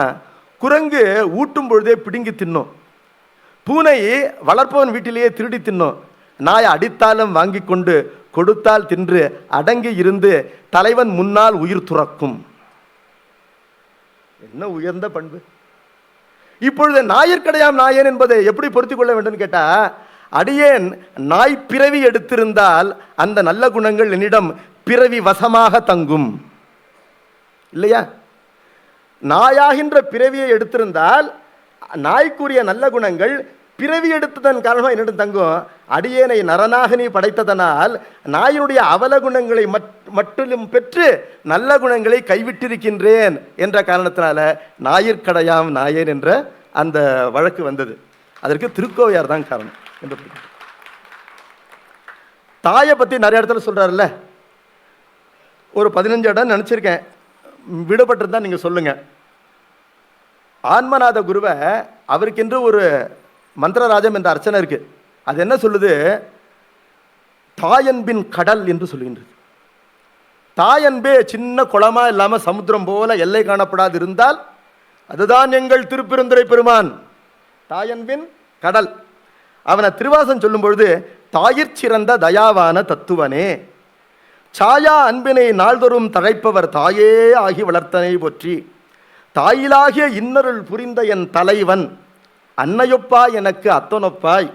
குரங்கு ஊட்டும் பொழுதே பிடுங்கி தின்னும், பூனை வளர்ப்பவன் வீட்டிலேயே திருடி தின்னும், நாயை அடித்தாலும் வாங்கி கொண்டு கொடுத்தால் தின்று அடங்கி இருந்து தலைவன் முன்னால் உயிர் துறக்கும். என்ன உயர்ந்த பண்பு! இப்பொழுது ஞாயிற்கடையாம் நாயன் என்பதை எப்படி பொருத்திக் கொள்ள வேண்டும் கேட்டா, அடியேன் நாய் பிறவி எடுத்திருந்தால் அந்த நல்ல குணங்கள் என்னிடம் பிறவி வசமாக தங்கும் இல்லையா? நாயாகின்ற பிறவியை எடுத்திருந்தால் நாய்க்குரிய நல்ல குணங்கள் பிறவி எடுத்ததன் காரணமாக என்னிடம் தங்கும். அடியேனை நரனாக நீ படைத்ததனால் நாயினுடைய அவல குணங்களை மட்டும் பெற்று நல்ல குணங்களை கைவிட்டிருக்கின்றேன் என்ற காரணத்தினால ஞாயிற்கடையாம் நாயேன் என்ற அந்த வழக்கு வந்தது. அதற்கு திருக்கோவையார் தான் காரணம் என்று. தாயை பற்றி நிறைய இடத்துல சொல்றாருல்ல, ஒரு 15 இடம் நினச்சிருக்கேன், விடுபட்டிருந்தா நீங்கள் சொல்லுங்க. ஆன்மநாத குருவை அவருக்கென்று ஒரு மந்திரராஜம் என்ற அர்ச்சனை இருக்கு. அது என்ன சொல்லுது? தாயன்பின் கடல் என்று சொல்லுகின்றது. தாயன்பே சின்ன குளமா இல்லாமல் சமுத்திரம் போல எல்லை காணப்படாது இருந்தால் அதுதான் எங்கள் திருப்பெருந்துறை பெருமான். தாயன்பின் கடல். அவனை திருவாசன் சொல்லும் பொழுது தாயிற் சிறந்த தயாவான தத்துவனே, சாயா அன்பினை நாள்தோறும் தழைப்பவர் தாயே ஆகி வளர்த்தனை போற்றி, தாயிலாகிய இன்னருள் புரிந்த என் தலைவன் அன்னையொப்பாய் எனக்கு அத்தனொப்பாய்,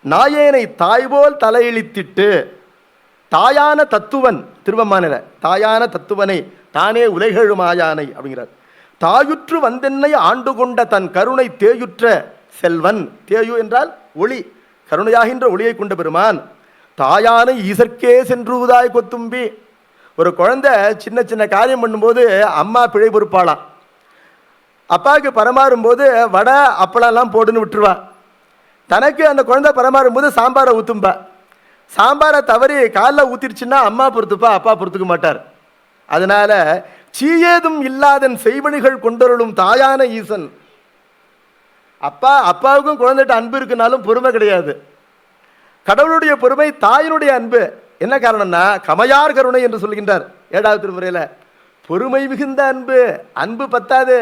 நாயேனை தாய்போல் தலையிழித்திட்டு தாயான தத்துவன், திருவம்மானில தாயான தத்துவனை தானே உலகெழுமாயானை அப்படிங்கிறார். தாயுற்று வந்தென்னை ஆண்டு கொண்ட தன் கருணை தேயுற்ற செல்வன், தேயு என்றால் ஒளி, கருணையாகின்ற ஒளியை கொண்ட பெருமான். தாயான ஈசற்கே சென்றுவதாய் கொத்தும்பி. ஒரு குழந்தை சின்ன சின்ன காரியம் பண்ணும்போது அம்மா பிழை பொறுப்பாளாம். அப்பாவுக்கு பரமாறும் போது வடை அப்பளம்லாம் போடுன்னு விட்டுருவா. தனக்கு அந்த குழந்தை பரமாறும் போது சாம்பாரை ஊற்றும்பா. சாம்பாரை தவறி காலில் ஊற்றிருச்சுன்னா அம்மா பொறுத்துப்பா, அப்பா பொறுத்துக்க மாட்டார். அதனால சீயேதும் இல்லாதன் செய்வனிகள் கொண்டொருளும் தாயான ஈசன். அப்பாவுக்கும் குழந்தைகிட்ட அன்பு இருக்குனாலும் பொறுமை கிடையாது. கடவுளுடைய பொறுமை தாயினுடைய அன்பு. என்ன காரணம்னா கமையார் கருணை என்று சொல்கின்றார் 7வது திருமுறையில். பொறுமை மிகுந்த அன்பு. அன்பு பத்தாது,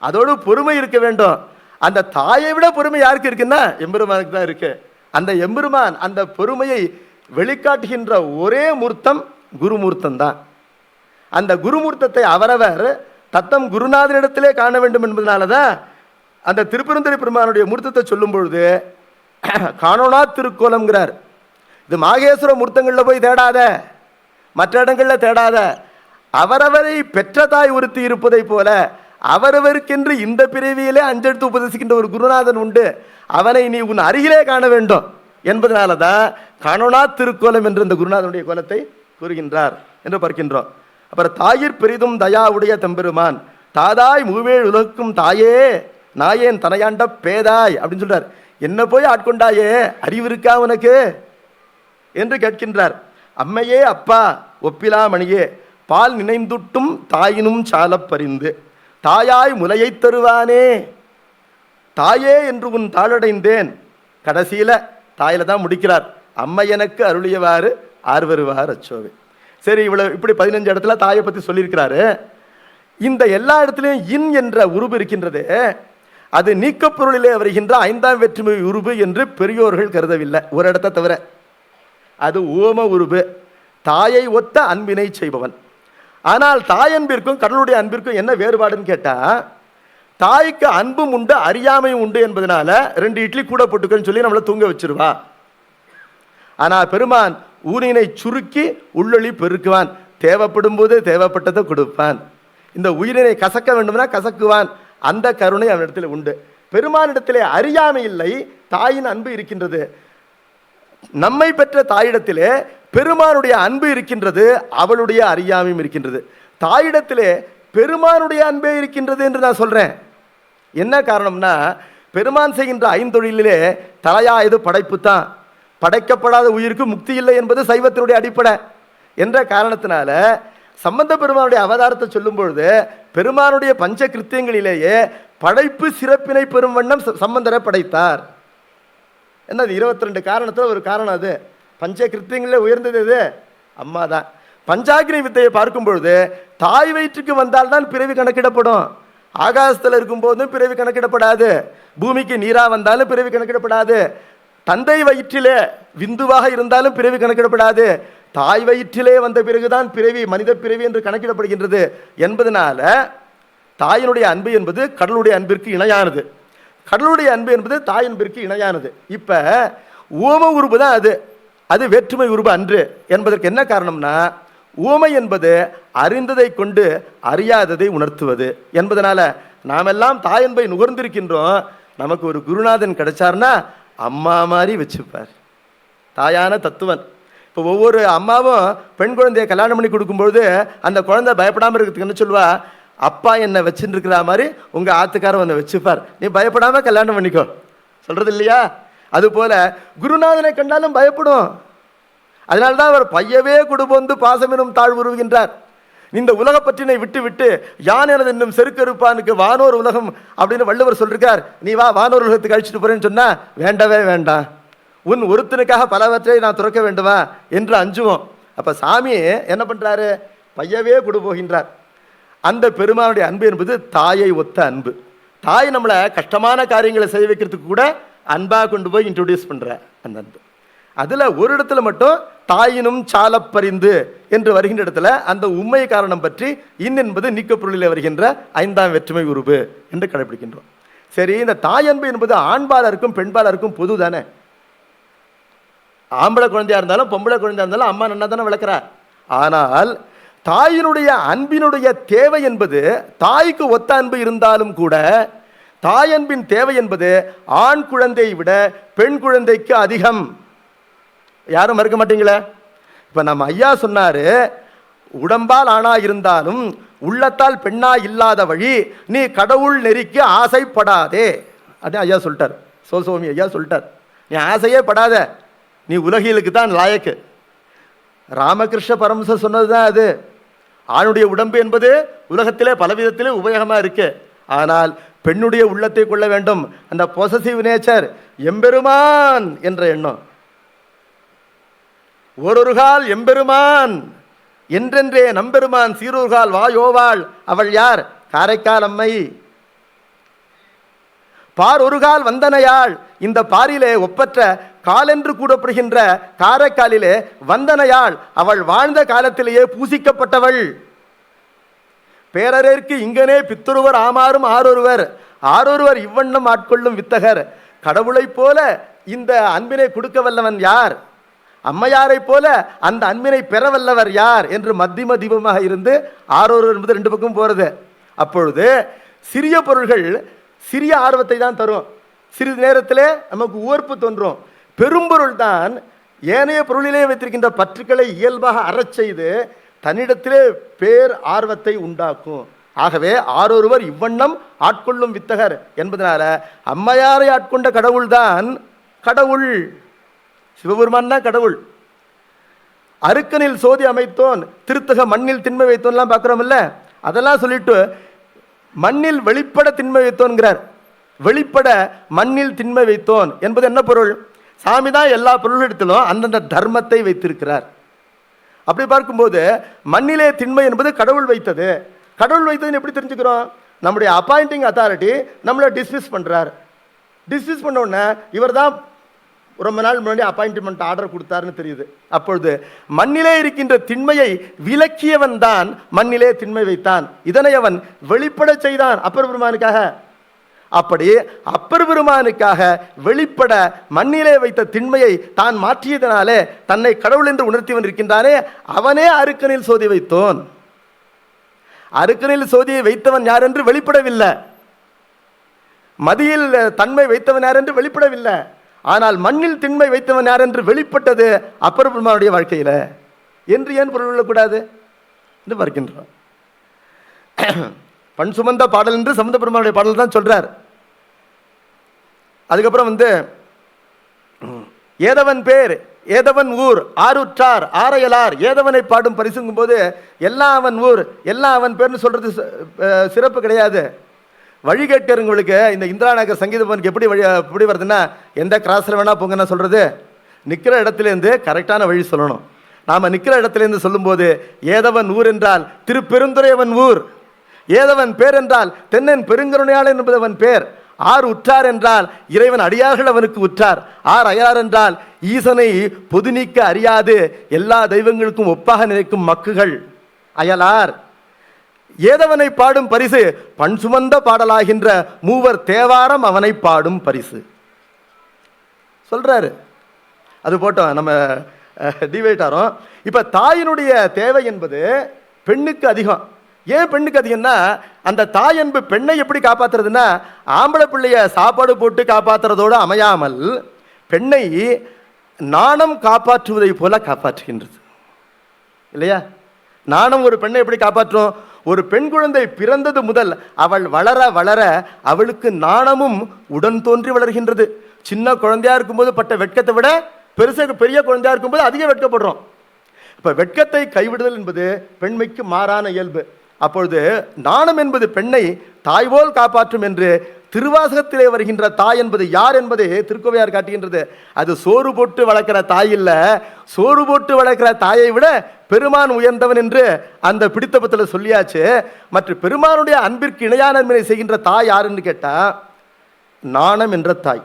அதோடு பொறுமை இருக்க வேண்டும். அந்த தாயை விட பொறுமை யாருக்கு இருக்குன்னா எம்பெருமானுக்கு தான் இருக்கு. அந்த எம்பெருமான் அந்த பொறுமையை வெளிக்காட்டுகின்ற ஒரே மூர்த்தம் குருமூர்த்தம் தான். அந்த குருமூர்த்தத்தை அவரவர் தத்தம் குருநாதனிடத்திலே காண வேண்டும் என்பதனால தான் அந்த திருப்பெருந்துறை பெருமானுடைய மூர்த்தத்தை சொல்லும் பொழுது காணோனா திருக்கோலம்ங்கிறார். இது மாகேஸ்வர மூர்த்தங்களில் போய் தேடாத, மற்ற இடங்களில் தேடாத. அவரவரை பெற்ற தாய் ஒருத்தி இருப்பதை போல அவரவருக்கென்று இந்த பிறவியிலே அஞ்செடுத்து உபதேசிக்கின்ற ஒரு குருநாதன் உண்டு. அவனை நீ உன் அருகிலே காண வேண்டும் என்பதனால தான் காணோனா திருக்கோலம் என்று இந்த குருநாதனுடைய கோலத்தை கூறுகின்றார் என்று பார்க்கின்றோம். அப்புறம் தாயிற் பெரிதும் தயாவுடைய தம்பெருமான், தாதாய் மூவேழ் உலகுக்கும் தாயே நாயேன் தனையாண்ட பேதாய் அப்படின்னு சொல்றார். என்ன போய் ஆட்கொண்டாயே, அறிவு இருக்கா உனக்கு என்று கேட்கின்றார். அம்மையே அப்பா ஒப்பிலா மணியே, பால் நினைந்துட்டும் தாயினும் சாலப் பரிந்து, தாயாய் முலையை தருவானே, தாயே என்று உன் தாளடைந்தேன். கடைசியில தாயில தான் முடிக்கிறார். அம்மை எனக்கு அருளியவாறு ஆர்வருவார் அச்சோவே. சரி, இவ்வளவு இப்படி 15 இடத்துல தாயை பத்தி சொல்லியிருக்கிறாரு. இந்த எல்லா இடத்துலையும் இன் என்ற உருவு இருக்கின்றது. அது நீக்கப்பொருளிலே வருகின்ற 5ஆம் வேற்றுமை உருவு என்று பெரியோர்கள் கருதவில்லை, ஒரு இடத்தை தவிர. அது ஓம உருவு, தாயை ஒத்த அன்பினை செய்பவன். ஆனால் தாயன்பிற்கும் கடவுளுடைய அன்பிற்கும் என்ன வேறுபாடுன்னு கேட்டா, தாய்க்கு அன்பும் உண்டு அறியாமையும் உண்டு என்பதனால 2 இட்லி கூட போட்டுக்கன்னு சொல்லி நம்மளை தூங்க வச்சிருவா. ஆனா பெருமான் ஊனினை சுருக்கி உள்ளொளி பெருக்குவான், தேவைப்படும் போது தேவைப்பட்டதை கொடுப்பான். இந்த உயிரினை கசக்க வேண்டும்னா கசக்குவான். அந்த கருணை அவனிடத்தில் உண்டு. பெருமானிடத்திலே அறியாமை இல்லை, தாயின் அன்பு இருக்கின்றது. நம்மை பெற்ற தாயிடத்திலே பெருமானுடைய அன்பு இருக்கின்றது, அவளுடைய அறியாமையும் இருக்கின்றது. தாயிடத்திலே பெருமானுடைய அன்பே இருக்கின்றது என்று நான் சொல்றேன். என்ன காரணம்னா, பெருமான் செய்கின்ற 5 தொழிலே தலையாயது படைப்பு தான். படைக்கப்படாத உயிருக்கு முக்தி இல்லை என்பது சைவத்தினுடைய அடிப்படை என்ற காரணத்தினால சம்பந்த பெருமானுடைய அவதாரத்தை சொல்லும் பொழுது பெருமானுடைய பஞ்ச கிருத்தியங்களிலேயே படைப்பு சிறப்பினை பெறும் வண்ணம் சம்பந்தரை படைத்தார். என்னது 22 காரணத்தில் ஒரு காரணம். அது பஞ்ச கிருத்தியங்களிலே உயர்ந்தது எது? அம்மா தான். பஞ்சாக்னி வித்தையை பார்க்கும் பொழுது தாய் வயிற்றுக்கு வந்தால்தான் பிறவி கணக்கிடப்படும். ஆகாசத்தில் இருக்கும் போதும் பிறவி கணக்கிடப்படாது, பூமிக்கு நீரா வந்தாலும் பிறவி கணக்கிடப்படாது, தந்தை வயிற்றிலே விந்துவாக இருந்தாலும் பிறவி கணக்கிடப்படாது, தாய் வயிற்றிலே வந்த பிறகுதான் பிறவி, மனித பிறவி என்று கணக்கிடப்படுகின்றது என்பதனால தாயினுடைய அன்பு என்பது கடவுளுடைய அன்பிற்கு இணையானது, கடவுளுடைய அன்பு என்பது தாய் அன்பிற்கு இணையானது. இப்ப ஓம உருபு தான் அது, அது வேற்றுமை உருபு அன்று என்பதற்கு என்ன காரணம்னா, ஊமை என்பது அறிந்ததை கொண்டு அறியாததை உணர்த்துவது என்பதனால நாமெல்லாம் தாயன்பை நுகர்ந்திருக்கின்றோம். நமக்கு ஒரு குருநாதன் கிடைச்சார்னா அம்மா மாதிரி வச்சுப்பார், தாயான தத்துவன். இப்போ ஒவ்வொரு அம்மாவும் பெண் குழந்தைய கல்யாணம் பண்ணி கொடுக்கும்பொழுது அந்த குழந்தை பயப்படாமல் இருக்கிறதுக்கு என்ன சொல்லுவா, அப்பா என்னை வச்சுட்டு இருக்கிற மாதிரி உங்க ஆத்துக்காரன் உன்னை வச்சுப்பார், நீ பயப்படாம கல்யாணம் பண்ணிக்கோ சொல்றது இல்லையா? அதுபோல குருநாதனை கண்டாலும் பயப்படும். அதனால்தான் அவர் பையவே குடும்பந்து பாசமெனும் தாழ் உருவுகின்றார். இந்த உலக பற்றினை விட்டு விட்டு யான் எனது இன்னும் செருக்கறுப்பானுக்கு வானோர் உலகம் அப்படின்னு வள்ளுவர் சொல்லிருக்கார். நீ வா வானோர் உலகத்துக்கு அழிச்சிட்டு போறேன்னு சொன்னா வேண்டவே வேண்டாம். உன் ஒருத்தனுக்காக பலவற்றை நான் துறக்க வேண்டுமா என்று அஞ்சுவோம். அப்போ சாமி என்ன பண்ணுறாரு? பையவே கொடு போகின்றார். அந்த பெருமானுடைய அன்பு என்பது தாயை ஒத்த அன்பு. தாய் நம்மளை கஷ்டமான காரியங்களை செய்ய வைக்கிறதுக்கு கூட அன்பாக கொண்டு போய் இன்ட்ரோடியூஸ் பண்ணுற அந்த அன்பு. அதில் ஒரு இடத்துல மட்டும் தாயினும் சாலப்பறிந்து என்று வருகின்ற இடத்துல அந்த உண்மை காரணம் பற்றி இன் என்பது நீக்கப்பொருளில் வருகின்ற 5ஆம் வேற்றுமை உருவு என்று கடைபிடிக்கின்றோம். சரி, இந்த தாய் அன்பு என்பது ஆண்பாலருக்கும் பெண்பாலருக்கும் பொது தானே. ஆம்பளை குழந்தையா இருந்தாலும் பொம்பளை குழந்தையா இருந்தாலும் அம்மா நன்னா தானே வளர்க்குறார். ஆனால் தாயினுடைய அன்பினுடைய தேவை என்பது தாய்க்கு ஒத்த அன்பு இருந்தாலும் கூட தாய் அன்பின் தேவை என்பது ஆண் குழந்தையை விட பெண் குழந்தைக்கு அதிகம். யாரும் மறுக்க மாட்டீங்களே. இப்போ நம்ம ஐயா சொன்னாரு, உடம்பால் ஆணா இருந்தாலும் உள்ளத்தால் பெண்ணா இல்லாத வழி நீ கடவுள் நெறிக்கு ஆசைப்படாதே அப்படின்னு ஐயா சொல்லிட்டார். சோமி ஐயா சொல்லிட்டார், நீ ஆசையே படாத, நீ உலகிலுக்கு தான் லாயக்கு. ராமகிருஷ்ண பரமஹம்சர் சொன்னது தான் அது. ஆணுடைய உடம்பு என்பது உலகத்திலே பலவிதத்திலே உபயோகமாக இருக்கு. ஆனால் பெண்ணுடைய உள்ளத்தை கொள்ள வேண்டும். அந்த பொசசிவ் நேச்சர், எம்பெருமான் என்ற எண்ணம். ஓரொருகால் எம்பெருமான் என்றென்றே நம்பெருமான் சீரூர்கால் வாயோவாள் அவள் யார்? காரைக்கால் அம்மை. பார் ஒருகால் வந்தனையாள். இந்த பாரிலே ஒப்பற்ற காலென்று கூடப்படுகின்ற காரைக்காலிலே வந்தனையாள். அவள் வாழ்ந்த காலத்திலேயே பூசிக்கப்பட்டவள். பேரரேற்கு இங்கனே பித்தொருவர் ஆமாறும் ஆரொருவர், ஆரொருவர் இவ்வண்ணம் ஆட்கொள்ளும் வித்தகர். கடவுளைப் போல இந்த அன்பினை கொடுக்க வல்லவன் யார்? அம்மையாரை போல அந்த அன்பினை பெற வல்லவர் யார் என்று மத்தியம தீபமாக இருந்து ஆரொருவர் என்பது 2 பக்கம் போறது. அப்பொழுது சிறிய பொருள்கள் சிறிய ஆர்வத்தை தான் தரும். சிறிது நேரத்திலே நமக்கு உவர்ப்பு தோன்றும். பெரும்பொருள் தான் ஏனைய பொருளிலே வைத்திருக்கின்ற பற்றுக்களை இயல்பாக அறச் செய்து தன்னிடத்திலே பேர் ஆர்வத்தை உண்டாக்கும். ஆகவே ஆரொருவர் இவ்வண்ணம் ஆட்கொள்ளும் வித்தகர் என்பதனால அம்மையாரை ஆட்கொண்ட கடவுள் தான் கடவுள். சிவபெருமான் தான் கடவுள். அருக்கனில் சோதி அமைத்தோன், திருத்தக மண்ணில் திண்மை வைத்தோன்லாம் பார்க்குறோம் இல்லை? அதெல்லாம் சொல்லிட்டு மண்ணில் வெளிப்பட திண்மை வைத்தோன்கிறார். வெளிப்பட மண்ணில் திண்மை வைத்தோன் என்பது என்ன பொருள்? சாமி தான் எல்லா பொருளிடத்திலும் அந்தந்த தர்மத்தை வைத்திருக்கிறார். அப்படி பார்க்கும்போது மண்ணிலே திண்மை என்பது கடவுள் வைத்தது. கடவுள் வைத்ததுன்னு எப்படி தெரிஞ்சுக்கிறோம்? நம்முடைய அப்பாயிண்டிங் அத்தாரிட்டி நம்மளை டிஸ்மிஸ் பண்ணுறார். டிஸ்மிஸ் பண்ண உடனே இவர் தான் ரொம்ப நாள் முன்னாடி அப்பாயின்மெண்ட் ஆர்டர் கொடுத்தாருன்னு தெரியுது. அப்பொழுது மண்ணிலே இருக்கின்ற திண்மையை விலக்கியவன் தான் மண்ணிலே திண்மை வைத்தான். இதனை அவன் வெளிப்பட செய்தான் அப்பர் பெருமானுக்காக. அப்படி அப்பர் பெருமானுக்காக வெளிப்பட மண்ணிலே வைத்த திண்மையை தான் மாற்றியதனாலே தன்னை கடவுள் என்று உணர்த்தியவன் இருக்கின்றானே, அவனே அருக்கனில் சோதி வைத்தோன். அருக்கனில் சோதியை வைத்தவன் யார் என்று வெளிப்படவில்லை. மதியில் தன்மை வைத்தவன் யார் என்று வெளிப்படவில்லை. ஆனால் மண்ணில் திண்மை வைத்தவன் யார் என்று வெளிப்பட்டது அப்பர் பெருமானுடைய வாழ்க்கையில் என்று ஏன் பொருள் கொள்ளக்கூடாது என்று பார்க்கின்றோம். பண் சுமந்த பாடல் என்று சம்பந்த பெருமானுடைய பாடல் தான் சொல்றார். அதுக்கப்புறம் ஏதவன் பேர் ஏதவன் ஊர் ஆருற்றார் ஆரையலார் ஏதவனை பாடும் பரிசுங்கும் போது எல்லாம் அவன் ஊர் எல்லாம் அவன் பேர்னு சொல்றது சிறப்பு கிடையாது. வழி கேட்கிறவங்களுக்கு இந்த இந்திரா நகர் சங்கீத பவனுக்கு எப்படி வருதுன்னா, எந்த கிராஸில் வேணா போங்கன்னா சொல்றது, நிற்கிற இடத்துலேருந்து கரெக்டான வழி சொல்லணும். நாம் நிற்கிற இடத்துலேருந்து சொல்லும்போது ஏதவன் ஊர் என்றால் திருப்பெருந்துறையவன் ஊர், ஏதவன் பேர் என்றால் தென்னன் பெருங்கருணையாளன் என்பது அவன் பேர், ஆர் உற்றார் என்றால் இறைவன் அடியார்கள் அவனுக்கு உற்றார், ஆர் அயலார் என்றால் ஈசனை பொது நீக்க அறியாது எல்லா தெய்வங்களுக்கும் ஒப்பாக நினைக்கும் மக்குகள் அயலார். ஏதவனை பாடும் பரிசு பண் சுமந்த பாடலாகின்ற மூவர் தேவாரம் அவனை பாடும் பரிசு சொல்றாரு. அது போட்டோம், நம்ம டிவைட்டாரோம். இப்ப தாயினுடைய தேவை என்பது பெண்ணுக்கு அதிகம். ஏன் பெண்ணுக்கு அதிகம்னா, அந்த தாய் அன்பு பெண்ணை எப்படி காப்பாத்துறதுன்னா, ஆம்பளை பிள்ளைய சாப்பாடு போட்டு காப்பாற்றுறதோடு அமையாமல் பெண்ணை நாணம் காப்பாற்றுவதை போல காப்பாற்றுகின்றது இல்லையா? நாணம் ஒரு பெண்ணை எப்படி காப்பாற்றும்? ஒரு பெண் குழந்தை பிறந்தது முதல் அவள் வளர வளர அவளுக்கு நாணமும் உடன் தோன்றி வளர்கின்றது. சின்ன குழந்தையா இருக்கும்போது பட்ட வெட்கத்தை விட பெரிய குழந்தையா இருக்கும்போது அதிக வெட்கப்படுறோம். இப்ப வெட்கத்தை கைவிடுதல் என்பது பெண்மைக்கு மாறான இயல்பு. அப்பொழுது நாணம் என்பது பெண்ணை தாய்போல் காப்பாற்றும் என்று திருவாசகத்திலே வருகின்ற தாய் என்பது யார் என்பதை திருக்கோவையார் காட்டுகின்றது. அது சோறு போட்டு வளர்க்கிற தாய் இல்ல, சோறு போட்டு வளர்க்கிற தாயை விட பெருமான் உயர்ந்தவன் என்று அந்த பிடித்தபத்தில் சொல்லியாச்சு. மற்ற பெருமானுடைய அன்பிற்கு இணையான நன்மையை செய்கின்ற தாய் யாருன்னு கேட்டா நாணம் என்ற தாய்.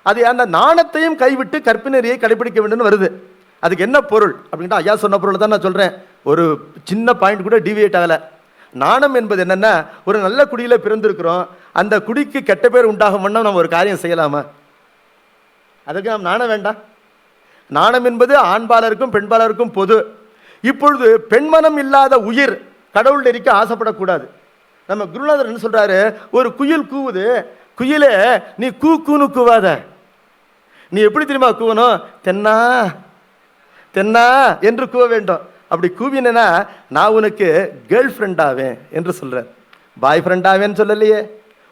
அது அந்த நாணத்தையும் கைவிட்டு கற்பினரியை கடைபிடிக்க வேண்டும் வருது. அதுக்கு என்ன பொருள் அப்படின்ட்டு ஐயா சொன்ன பொருள் தான் நான் சொல்றேன். ஒரு சின்ன பாயிண்ட் கூட டிவியேட் ஆகல. நாணம் என்பது என்னன்னா, ஒரு நல்ல குடியில பிறந்திருக்கிறோம், அந்த குடிக்கு கெட்ட பேர் உண்டாகும் வண்ணம் நம்ம ஒரு காரியம் செய்யலாமா? அதுக்கு நாம் நாணம் வேண்டாம். நாணம் என்பது ஆண்பாளருக்கும் பெண்பாளருக்கும் பொது. இப்பொழுது பெண்மனம் இல்லாத உயிர் கடவுள் நெறிக்க ஆசைப்படக்கூடாது. நம்ம குருநாதர் என்ன சொல்றாரு, ஒரு குயில் கூவுது, குயிலே நீ கூன்னு கூவாத, நீ எப்படி தெரியுமா கூவணும், தென்னா தென்னா என்று கூவ வேண்டும். அப்படி கூவினா நான் உனக்கு கேர்ள் ஃப்ரெண்ட் ஆவேன் என்று சொல்றேன், பாய் ஃப்ரெண்ட் ஆவேன்னு சொல்லலையே.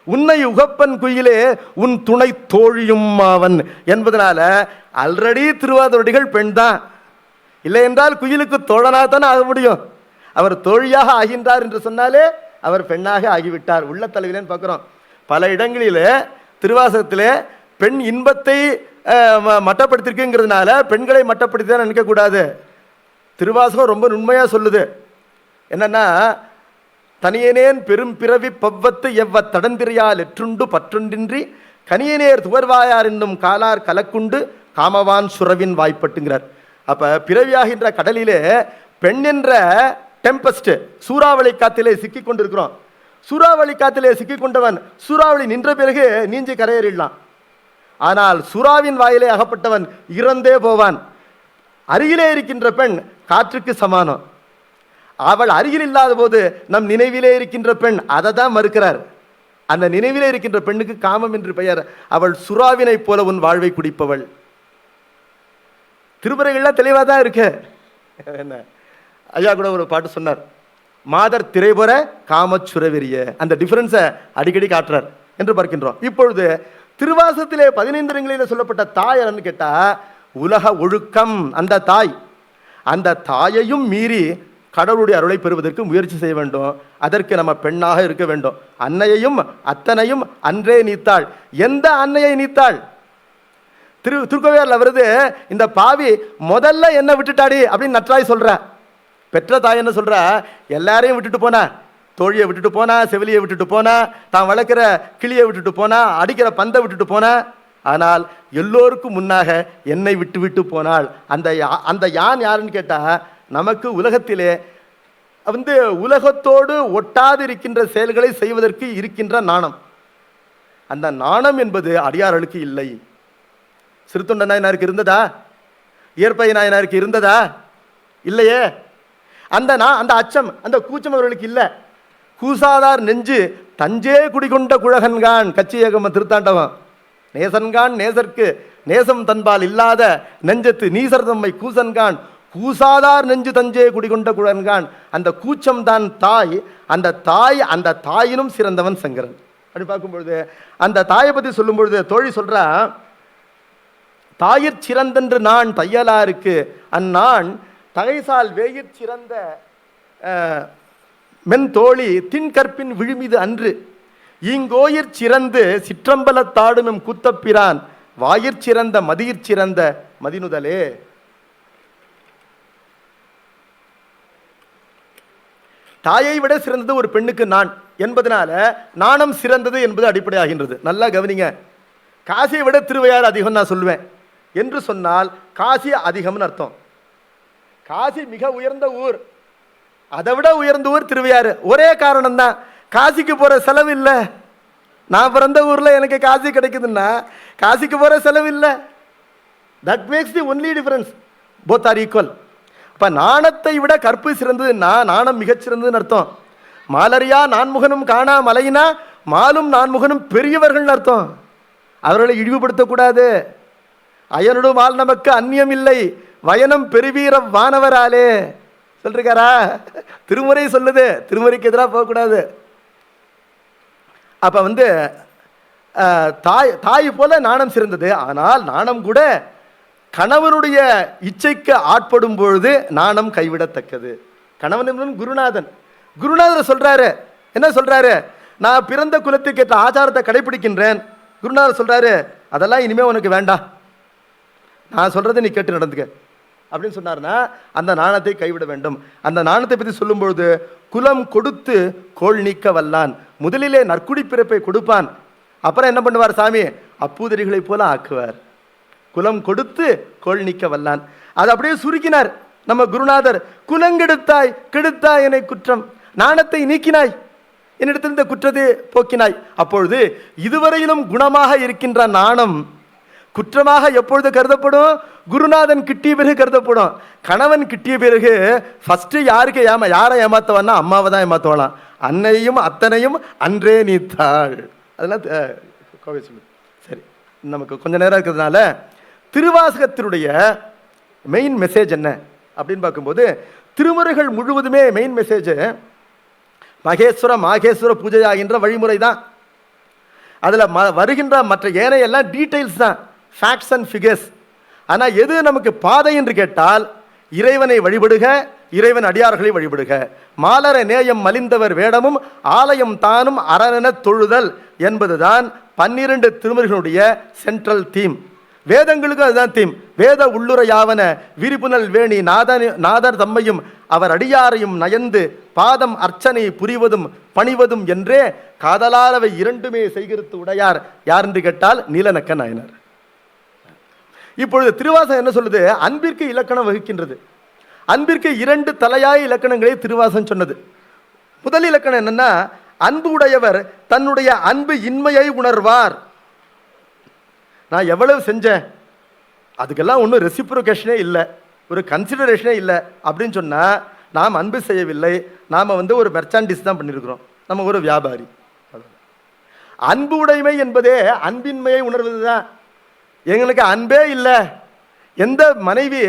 உன்னை உகப்பன் குயிலே உன் துணை தோழியும் அவன் என்பதனால ஆல்ரெடி திருவாதிரடிகள் பெண் தான். இல்லை என்றால் குயிலுக்கு தோழனாக தானே ஆக முடியும். அவர் தோழியாக ஆகின்றார் என்று சொன்னாலே அவர் பெண்ணாக ஆகிவிட்டார். உள்ள தலைவிலேன்னு பார்க்குறோம். பல இடங்களிலே திருவாசகத்திலே பெண் இன்பத்தை மட்டப்படுத்திருக்குங்கிறதுனால பெண்களை மட்டப்படுத்தி தான் நினைக்கக்கூடாது. திருவாசகம் ரொம்ப நுண்மையாக சொல்லுது. என்னன்னா, தனியனேன் பெரும் பிறவி பவ்வத்து எவ்வ தடந்திரையால் எற்றுண்டு பற்றொன்றின்றி கனியனேர் துவர்வாயார் என்னும் காலார் கலக்குண்டு காமவான் சுரவின் வாய்ப்பட்டுங்கிறார். அப்ப பிறவியாகின்ற கடலிலே பெண் என்ற டெம்பஸ்ட் சூறாவளி காத்திலே சிக்கி கொண்டிருக்கிறோம். சூறாவளி காத்திலே சிக்கி கொண்டவன் சூறாவளி நின்ற பிறகு நீஞ்சி கரையேறிடலாம். ஆனால் சூறாவின் வாயிலே அகப்பட்டவன் இறந்தே போவான். அருகிலே இருக்கின்ற பெண் காற்றுக்கு சமானம். அவள் அருகில் இல்லாத போது நம் நினைவிலே இருக்கின்ற பெண் அதை தான் மறுக்கிறார். அந்த நினைவிலே இருக்கின்ற பெண்ணுக்கு காமம் என்று பெயர். அவள் சுறாவினை போல உன் வாழ்வை குடிப்பவள். திருமுறைகள்லாம் தெளிவாக தான் இருக்கு. என்ன ஐயா கூட ஒரு பாட்டு சொன்னார், மாதர் திரைபுற காமச்சுரவெறிய. அந்த டிஃபரன்ஸை அடிக்கடி காட்டுறார் என்று பார்க்கின்றோம். இப்பொழுது திருவாசகத்திலே 15 இடங்களில் சொல்லப்பட்ட தாய் யாருன்னு கேட்டா உலக ஒழுக்கம். அந்த தாய், அந்த தாயையும் மீறி கடவுளுடைய அருளை பெறுவதற்கு முயற்சி செய்ய வேண்டும். அதற்கு நம்ம பெண்ணாக இருக்க வேண்டும். அன்னையையும் அத்தனையும் அன்றே நீத்தாள். எந்த அன்னையை நீத்தாள்? திருக்கோவையார்ல வருது, இந்த பாவி முதல்ல என்ன விட்டுட்டாடி அப்படின்னு நற்றாய் சொல்ற. பெற்ற தாய் என்ன சொல்ற, எல்லாரையும் விட்டுட்டு போனா, தோழியை விட்டுட்டு போனா, செவிலியை விட்டுட்டு போனா, தான் வளர்க்கிற கிளியை விட்டுட்டு போனா, அடிக்கிற பந்தை விட்டுட்டு போனா, ஆனால் எல்லோருக்கும் முன்னாக என்னை விட்டு விட்டு போனாள். அந்த யான் யாருன்னு கேட்டா நமக்கு உலகத்திலே உலகத்தோடு ஒட்டாது இருக்கின்ற செயல்களை செய்வதற்கு இருக்கின்ற நாணம். அந்த நாணம் என்பது அடியார்களுக்கு இல்லை. சிறுத்தொண்ட நாயனாருக்கு இருந்ததா? இயற்பை நாயனாருக்கு இருந்ததா? இல்லையே. அந்த அச்சம், அந்த கூச்சம் அவர்களுக்கு இல்லை. கூசாதார் நெஞ்சு தஞ்சே குடிகொண்ட குழகன்கான் கச்சியகம திருத்தாண்டவம். நேசன்கான் நேசர்க்கு நேசம் தன்பால் இல்லாத நெஞ்சத்து நீசர் தம்மை கூசன்கான் கூசாதார் நெஞ்சு தஞ்சே குடிகொண்ட குழகன்கான். அந்த கூச்சம் தான் தாய். அந்த தாயினும் சிறந்தவன் சங்கரன். அப்படி பார்க்கும்பொழுது அந்த தாயை பற்றி சொல்லும் பொழுது தோழி சொல்றா, தாயிற் சிறந்தென்று நான் தையலாருக்கு அந்நான் தகைசால் வேயிற் சிறந்த மென் தோழி தின்கற்பின் விழுமிது அன்று ஈங்கோயிற் சிறந்து சிற்றம்பலத்தாடும் எம் கூத்தப்பிரான் வாயிற் சிறந்த மதியிற் சிறந்த மதினுதலே. தாயை விட சிறந்தது ஒரு பெண்ணுக்கு நான் என்பதனால நாணம் சிறந்தது என்பது அடிப்படையாகின்றது. நல்லா கவனிங்க. காசியை விட திருவையாறு அதிகம் நான் சொல்லுவேன் என்று சொன்னால் காசி அதிகம்னு அர்த்தம். காசி மிக உயர்ந்த ஊர், அதை விட உயர்ந்த ஊர் திருவையாறு. ஒரே காரணம் தான், காசிக்கு போற செலவு இல்லை. நான் பிறந்த ஊர்ல எனக்கு காசி கிடைக்குதுன்னா காசிக்கு போற செலவு இல்லை. That makes the only difference. Both are equal. இப்ப நாணத்தை விட கற்பு சிறந்ததுன்னா நாணம் மிகச்சிறந்ததுன்னு அர்த்தம். மாலரியா நான்முகனும் காணா மலையினா மாலும் நான்முகனும் பெரியவர்கள் அர்த்தம். அவர்களை இழிவுபடுத்தக்கூடாது. அயனோடு மால் நமக்கு அந்நியம் இல்லை வயனம் பெருவீர வானவராலே சொல்றாரா? திருமுறை சொல்லுது, திருமுறைக்கு எதிராக போகக்கூடாது. அப்ப தாய் போல நாணம் சிறந்தது. ஆனால் நாணம் கூட கணவனுடைய இச்சைக்கு ஆட்படும் பொழுது நாணம் கைவிடத்தக்கது. கணவன் குருநாதன் குருநாதர் சொல்றாரு, என்ன சொல்றாரு? நான் பிறந்த குலத்துக்கு ஏற்ற ஆச்சாரத்தை கடைபிடிக்கின்றேன். குருநாதர் சொல்றாரு, அதெல்லாம் இனிமே உனக்கு வேண்டாம், நான் சொல்றதை நீ கேட்டு நடந்துக்க அப்படின்னு சொன்னார்னா அந்த நாணத்தை கைவிட வேண்டும். அந்த நாணத்தை பற்றி சொல்லும்பொழுது, குலம் கொடுத்து கோள் நீக்க வல்லான், முதலிலே நற்குடி பிறப்பை கொடுப்பான், அப்புறம் என்ன பண்ணுவார் சாமி, அப்பூதரிகளை போல ஆக்குவார். குலம் கொடுத்து கோள் நீக்க வல்லான், அதை அப்படியே சுருக்கினார் நம்ம குருநாதர். குலங்கெடுத்தாய் கெடுத்தாய் என குற்றம், நாணத்தை நீக்கினாய், என்னிடத்திலிருந்த குற்றத்தை போக்கினாய். அப்பொழுது இதுவரையிலும் குணமாக இருக்கின்ற நாணம் குற்றமாக எப்பொழுது கருதப்படும், குருநாதன் கிட்டிய பிறகு கருதப்படும். கணவன் கிட்டிய பிறகு ஃபர்ஸ்ட் யாருக்கு யாரை ஏமாத்தவான்னா அம்மாவை தான் ஏமாத்துவாளாம். அன்னையும் அத்தனையும் அன்றே நீத்தாள், அதெல்லாம் கோவை சொல்லு. சரி, நமக்கு கொஞ்ச நேரம் இருக்கிறதுனால திருவாசகத்தினுடைய மெயின் மெசேஜ் என்ன அப்படின்னு பார்க்கும்போது, திருமுறைகள் முழுவதுமே மெயின் மெசேஜ் மகேஸ்வர மாகேஸ்வர பூஜையாகின்ற வழிமுறை தான். அதில் வருகின்ற மற்ற ஏனையெல்லாம் டீட்டெயில்ஸ் தான், ஃபேக்ட்ஸ் அண்ட் ஃபிகர்ஸ். ஆனால் எது நமக்கு பாதை என்று கேட்டால், இறைவனை வழிபடுக, இறைவன் அடியார்களை வழிபடுக, மாலர நேயம் மலிந்தவர் வேடமும் ஆலயம் தானும் அரணென தொழுதல் என்பதுதான் 12 திருமுறைகளுடைய சென்ட்ரல் தீம். வேதங்களுக்கும் அதுதான் தீம். வேத உள்ளுரையாவன விரிபுனல் வேணி நாதர் தம்மையும் அவர் அடியாரையும் நயந்து பாதம் அர்ச்சனை புரிவதும் பணிவதும் என்றே காதலாரவை இரண்டுமே செய்கிறது உடையார் யார் என்று கேட்டால் நீலநக்க நாயனார். இப்பொழுது திருவாசகம் என்ன சொல்லுது, அன்பிற்கு இலக்கணம் வகுக்கின்றது. அன்பிற்கு 2 தலையாய இலக்கணங்களே திருவாசகம் சொன்னது. முதல் இலக்கணம் என்னன்னா, அன்பு உடையவர் தன்னுடைய அன்பு இன்மையை உணர்வார். நான் எவ்வளவு செஞ்சேன், அதுக்கெல்லாம் ஒன்றும் ரெசிப்ரோகேஷனே இல்லை, ஒரு கன்சிடரேஷனே இல்லை அப்படின்னு சொன்னால் நாம் அன்பு செய்யவில்லை, நாம் ஒரு மெர்ச்சாண்டிஸ் தான் பண்ணியிருக்கிறோம், நம்ம ஒரு வியாபாரி. அன்பு உடைமை என்பதே அன்பின்மையை உணர்வது தான். எங்களுக்கு அன்பே இல்லை, எந்த மனைவி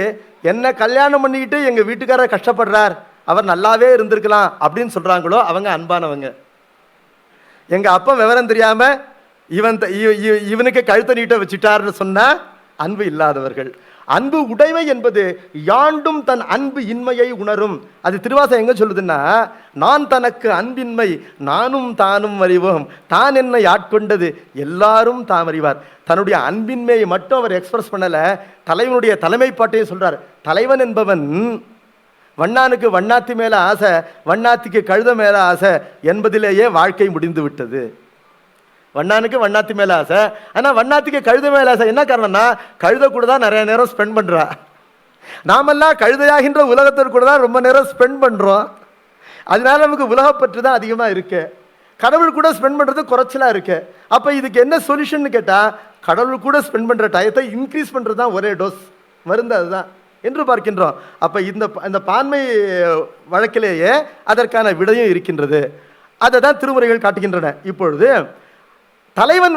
என்ன கல்யாணம் பண்ணிக்கிட்டு எங்கள் வீட்டுக்காரர் கஷ்டப்படுறார், அவர் நல்லாவே இருந்திருக்கலாம் அப்படின்னு சொல்கிறாங்களோ அவங்க அன்பானவங்க. எங்கள் அப்பா விவரம் தெரியாமல் இவனுக்கு கழுத்தை நீட்ட வச்சுட்டார்னு சொன்னால் அன்பு இல்லாதவர்கள். அன்பு உடைமை என்பது யாண்டும் தன் அன்பு இன்மையை உணரும். அது திருவாசகம் எங்க சொல்லுதுன்னா, நான் தனக்கு அன்பின்மை நானும் தானும் அறிவோம், தான் என்னை ஆட்கொண்டது எல்லாரும் தாம் அறிவார். தன்னுடைய அன்பின்மையை மட்டும் அவர் எக்ஸ்பிரஸ் பண்ணல, தலைவனுடைய தலைமைப்பாட்டையும் சொல்றார். தலைவன் என்பவன் வண்ணானுக்கு வண்ணாத்தி மேல ஆசை, வண்ணாத்திக்கு கழுத மேல ஆசை என்பதிலேயே வாழ்க்கை முடிந்து விட்டது. வண்ணானுக்கு வண்ணாத்தி மேல ஆசை, ஆனா வண்ணாத்திக்கு கழுத மேல ஆசை. என்ன காரணம்னா, கழுத கூட தான் நிறைய நேரம் ஸ்பெண்ட் பண்றா. நாமெல்லாம் கழுதையாகின்ற உலகத்திற்கு கூட தான் ரொம்ப நேரம் ஸ்பெண்ட் பண்றோம். அதனால நமக்கு உலகப்பற்று தான் அதிகமா இருக்கு. கடவுள் கூட ஸ்பெண்ட் பண்றது குறைச்சலா இருக்கு. அப்ப இதுக்கு என்ன சொல்யூஷன் கேட்டா, கடவுள் கூட ஸ்பெண்ட் பண்ற டயத்தை இன்க்ரீஸ் பண்றது தான் ஒரே டோஸ் மருந்து, அதுதான் என்று பார்க்கின்றோம். அப்ப இந்த பான்மை வழக்கிலேயே அதற்கான விடையும் இருக்கின்றது. அதை தான் திருமுறைகள் காட்டுகின்றன. இப்பொழுது தலைவன்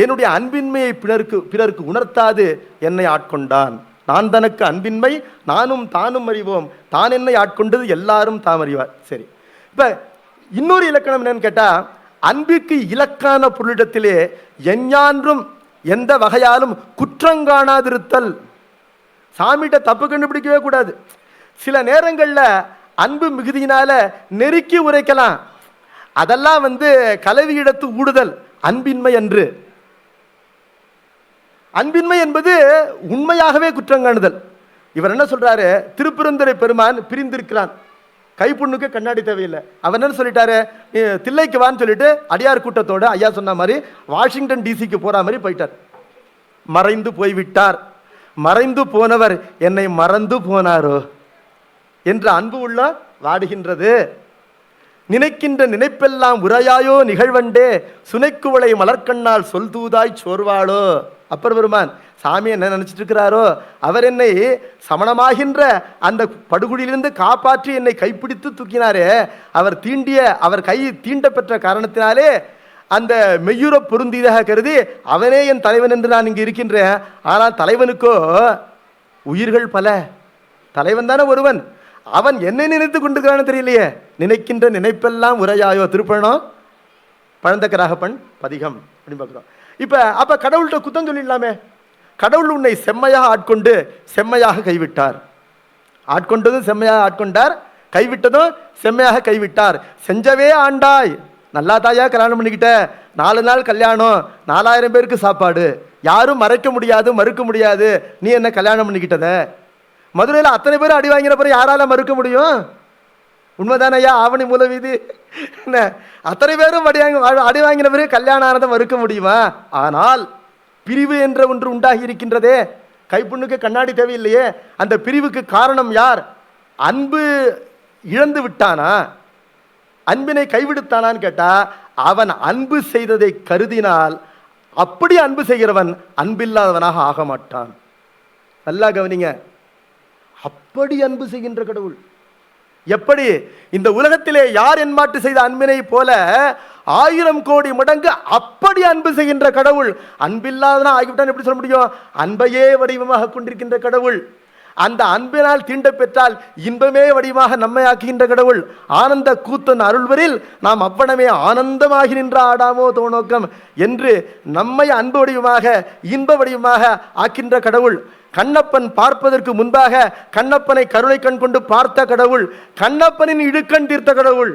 என்னுடைய அன்பின்மையை பிறருக்கு உணர்த்தாது என்னை ஆட்கொண்டான். நான் தனக்கு அன்பின்மை நானும் தானும் அறிவோம், தான் என்னை ஆட்கொண்டது எல்லாரும் தாம் அறிவார். சரி, இப்ப இன்னொரு இலக்கணம் என்னன்னு கேட்டா, அன்பிற்கு இலக்கான பொருளிடத்திலே எஞ்ஞான்றும் எந்த வகையாலும் குற்றங்காணாதிருத்தல். சாமிகிட்ட தப்பு கண்டுபிடிக்கவே கூடாது. சில நேரங்களில் அன்பு மிகுதியினால நெருக்கி உரைக்கலாம், அதெல்லாம் கலவியிடத்து ஊடுதல் அன்பின்மை அன்று. அன்பின்மை என்பது உண்மையாகவே குற்றங்காணுதல். இவர் என்ன சொல்றாரு, திருப்பெருந்துறை பெருமான் பிரிந்திருக்கிறான், கைப்புண்ணுக்கு கண்ணாடி தேவையில்லை. அவர் என்ன சொல்லிட்டாரு, தில்லைக்கு வான்னு சொல்லிட்டு அடியார் கூட்டத்தோட ஐயா சொன்ன மாதிரி வாஷிங்டன் டிசிக்கு போற மாதிரி போயிட்டார். மறைந்து போய்விட்டார். மறைந்து போனவர் என்னை மறந்து போனாரோ என்ற அன்பு உள்ள வாடுகின்றது. நினைக்கின்ற நினைப்பெல்லாம் உரையாயோ நிகழ்வண்டே, சுனைக்குவளை மலர்கண்ணால் சொல் தூதாய் சோர்வாளோ. அப்பர் பெருமான் சாமி என்ன நினைச்சிட்டு இருக்கிறாரோ, அவர் என்னை சமணமாகின்ற அந்த படுகுடியிலிருந்து காப்பாற்றி என்னை கைப்பிடித்து தூக்கினாரே, அவர் கை தீண்ட பெற்ற காரணத்தினாலே அந்த மெய்யுற பொருந்தியதாக கருதி அவனே என் தலைவன் என்று நான் இங்கு இருக்கின்றேன். ஆனால் தலைவனுக்கோ உயிர்கள் பல, தலைவன் தானே ஒருவன், அவன் என்னை நினைத்து கொண்டிருக்கிறான்னு தெரியலையே. நினைக்கின்ற நினைப்பெல்லாம் உரையாயோ, திருப்பணம் பழந்தக்கராகப்பன் பதிகம் அப்படின்னு பார்க்குறோம். அப்ப கடவுள்கிட்ட குத்தம் சொல்லிடலாமே. கடவுள் உன்னை செம்மையாக ஆட்கொண்டு செம்மையாக கைவிட்டார். ஆட்கொண்டதும் செம்மையாக ஆட்கொண்டார், கைவிட்டதும் செம்மையாக கைவிட்டார். செஞ்சவே ஆண்டாய், நல்லா தாயா கல்யாணம் பண்ணிக்கிட்ட, 4 நாள் கல்யாணம், 4000 பேருக்கு சாப்பாடு, யாரும் மறைக்க முடியாது மறுக்க முடியாது நீ என்ன கல்யாணம் பண்ணிக்கிட்டத. மதுரையில் அத்தனை பேரும் அடி வாங்கின பிறகு யாரால மறுக்க முடியும்? உண்மைதானே ஐயா? ஆவணி மூல வீதி என்ன, அத்தனை பேரும் அடி வாங்கின பிறகு கல்யாணம் ஆனதை மறுக்க முடியுமா? ஆனால் பிரிவு என்ற ஒன்று உண்டாகி இருக்கின்றதே, கைப்புண்ணுக்கு கண்ணாடி தேவையில்லையே. அந்த பிரிவுக்கு காரணம் யார்? அன்பு இழந்து விட்டானா, அன்பினை கைவிடுத்தானான்னு கேட்டா, அவன் அன்பு செய்ததை கருதினால் அப்படி அன்பு செய்கிறவன் அன்பில்லாதவனாக ஆக மாட்டான். நல்லா கவனிங்க, அப்படி அன்பு செய்கின்ற கடவுள். எப்படி? இந்த உலகத்திலே யார் என்மாட்டு செய்த அன்பினை போல 1000 கோடி மடங்கு அப்படி அன்பு செய்கின்ற கடவுள். அன்பில்லாதவனா ஆகிவிட்டான் எப்படி சொல்ல முடியும்? அன்பையே வடிவமாக கொண்டிருக்கின்ற கடவுள். அந்த அன்பினால் தீண்ட பெற்றால் இன்பமே வடிவமாக நம்மை ஆக்குகின்ற கடவுள். ஆனந்த கூத்தன் அருள்வரில் நாம் அவ்வனமே ஆனந்தமாகி நின்ற ஆடாமோ தோணோக்கம் என்று நம்மை அன்பு வடிவமாக இன்ப வடிவமாக ஆக்கின்ற கடவுள். கண்ணப்பன் பார்ப்பதற்கு முன்பாக கண்ணப்பனை கருணை கண் கொண்டு பார்த்த கடவுள். கண்ணப்பனின் இடுக்கண் தீர்த்த கடவுள்.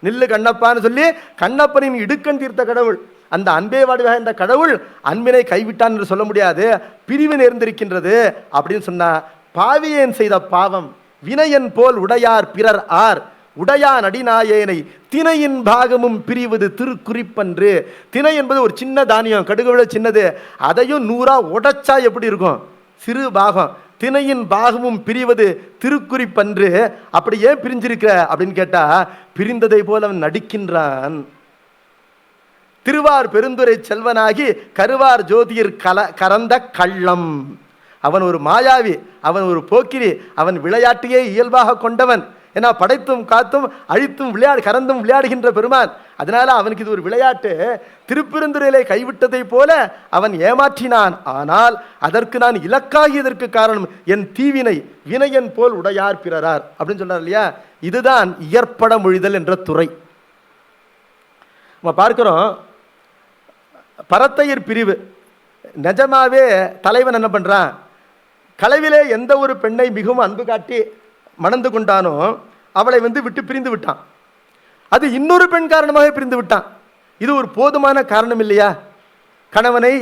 நில்லு கண்ணப்பான்னு சொல்லி கண்ணப்பனின் இடுக்கண் தீர்த்த கடவுள். அந்த அன்பே வடிவாக இந்த கடவுள் அன்பினை கைவிட்டான் என்று சொல்ல முடியாது. பிரிவு நேர்ந்திருக்கின்றது அப்படின்னு சொன்னா, பாவியேன் செய்த பாவம் வினையன் போல் உடையார் பிறர் ஆர் உடையான் அடிநாயேனை திணையின் பாகமும் பிரிவது திருக்குறிப்பன்று. திணை என்பது ஒரு சின்ன தானியம், கடுகு விட சின்னது. அதையும் 100 உடைச்சா எப்படி இருக்கும்? சிறு பாகம். திணையின் பாகமும் பிரிவது திருக்குறிப்பன்று. அப்படி ஏன் பிரிஞ்சிருக்க அப்படின்னு கேட்டா, பிரிந்ததை போல அவன் நடிக்கின்றான். திருவார் பெருந்துரை செல்வனாகி கருவார் ஜோதியர் கறந்த கள்ளம். அவன் ஒரு மாயாவி, அவன் ஒரு போக்கிரி, அவன் விளையாட்டையே இயல்பாக கொண்டவன். ஏன்னா படைத்தும் காத்தும் அழித்தும் கறந்தும் விளையாடுகின்ற பெருமான். அதனால அவனுக்கு இது ஒரு விளையாட்டு. திருப்பெருந்துறையிலே கைவிட்டதை போல அவன் ஏமாற்றினான். ஆனால் அதற்கு நான் இலக்காகியதற்கு காரணம் என் தீவினை வினையன் போல் உடையார் பிறரார் அப்படின்னு சொன்னார் இல்லையா? இதுதான் இயற்பட மொழிதல் என்ற துறை. நம்ம பார்க்கிறோம், பரத்தையர் பிரிவு. நிஜமாவே தலைவன் என்ன பண்றான்? களவிலே எந்த ஒரு பெண்ணை மிகவும் அன்பு காட்டி மணந்து கொண்டானோ அவளை விட்டு பிரிந்து விட்டான். அது இன்னொரு பெண் காரணமாக பிரிந்து விட்டான். இது ஒரு போதுமான காரணம் இல்லையா? கணவனை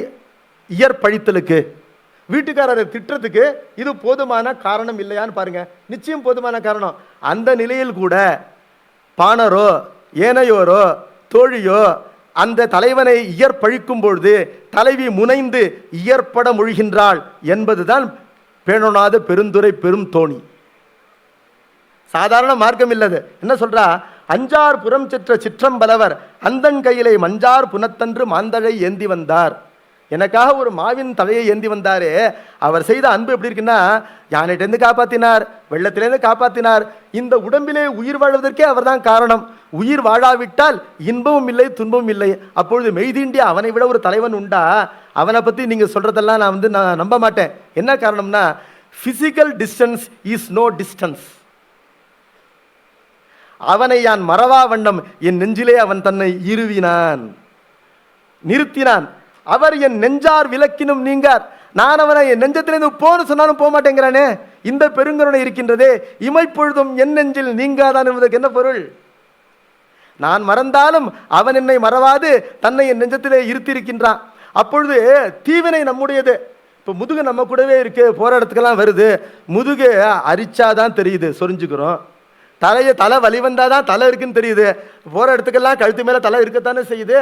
இயற்பழித்தலுக்கு, வீட்டுக்காரரை திட்டத்துக்கு இது போதுமான காரணம் இல்லையான்னு பாருங்க. நிச்சயம் போதுமான காரணம். அந்த நிலையில் கூட பாணரோ ஏனையோரோ தோழியோ அந்த தலைவனை இயற்பழிக்கும் பொழுது தலைவி முனைந்து இயற்பட மொழிகின்றாள் என்பதுதான் பேணொணாத பெருந்துரை பெரும் தோணி. சாதாரண மார்க்கம் இல்லது. என்ன சொல்றா? அஞ்சார் புறம் செற்ற சிற்றம்பலவர் அந்தன் கையிலே மஞ்சார் புனத்தன்று மாந்தழை ஏந்தி வந்தார். எனக்காக ஒரு மாவின் தலையை ஏந்தி வந்தாரே, அவர் செய்த அன்பு எப்படி இருக்குன்னா, யானையிட்டேருந்து காப்பாற்றினார், வெள்ளத்திலேருந்து காப்பாற்றினார். இந்த உடம்பிலே உயிர் வாழ்வதற்கே அவர் தான் காரணம். உயிர் வாழாவிட்டால் இன்பமும் இல்லை துன்பமும் இல்லை. அப்பொழுது மெய்தீண்டி அவனை விட ஒரு தலைவன் உண்டா? அவனை பற்றி நீங்கள் சொல்கிறதெல்லாம் நான் நம்ப மாட்டேன். என்ன காரணம்னா, physical distance is no distance. அவனை யான் மறவா வண்ணம் என் நெஞ்சிலே அவன் தன்னை இருவினான், நிறுத்தினான். அவர் என் நெஞ்சார் விளக்கினும் நீங்கார். நான் அவனை என் நெஞ்சத்திலிருந்து போன்னு சொன்னாலும் போக மாட்டேங்கிறானே. இந்த பெருங்கருணை இருக்கின்றதே, இமைப்பொழுதும் என் நெஞ்சில் நீங்காதான் என்பதற்கு என்ன பொருள்? நான் மறந்தாலும் அவன் என்னை மறவாது தன்னை என் நெஞ்சத்திலே இருத்திருக்கின்றான். அப்பொழுது தீவினை நம்முடையது. இப்போ முதுகு நம்ம கூடவே இருக்கு, போற இடத்துக்கெல்லாம் வருது. முதுகு அரிச்சாதான் தெரியுது, சொரிஞ்சுக்கிறோம். தலை வலி வந்தாதான் தலை இருக்குன்னு தெரியுது. போற இடத்துக்கெல்லாம் கழுத்து மேல தலை இருக்கத்தானே செய்யுது.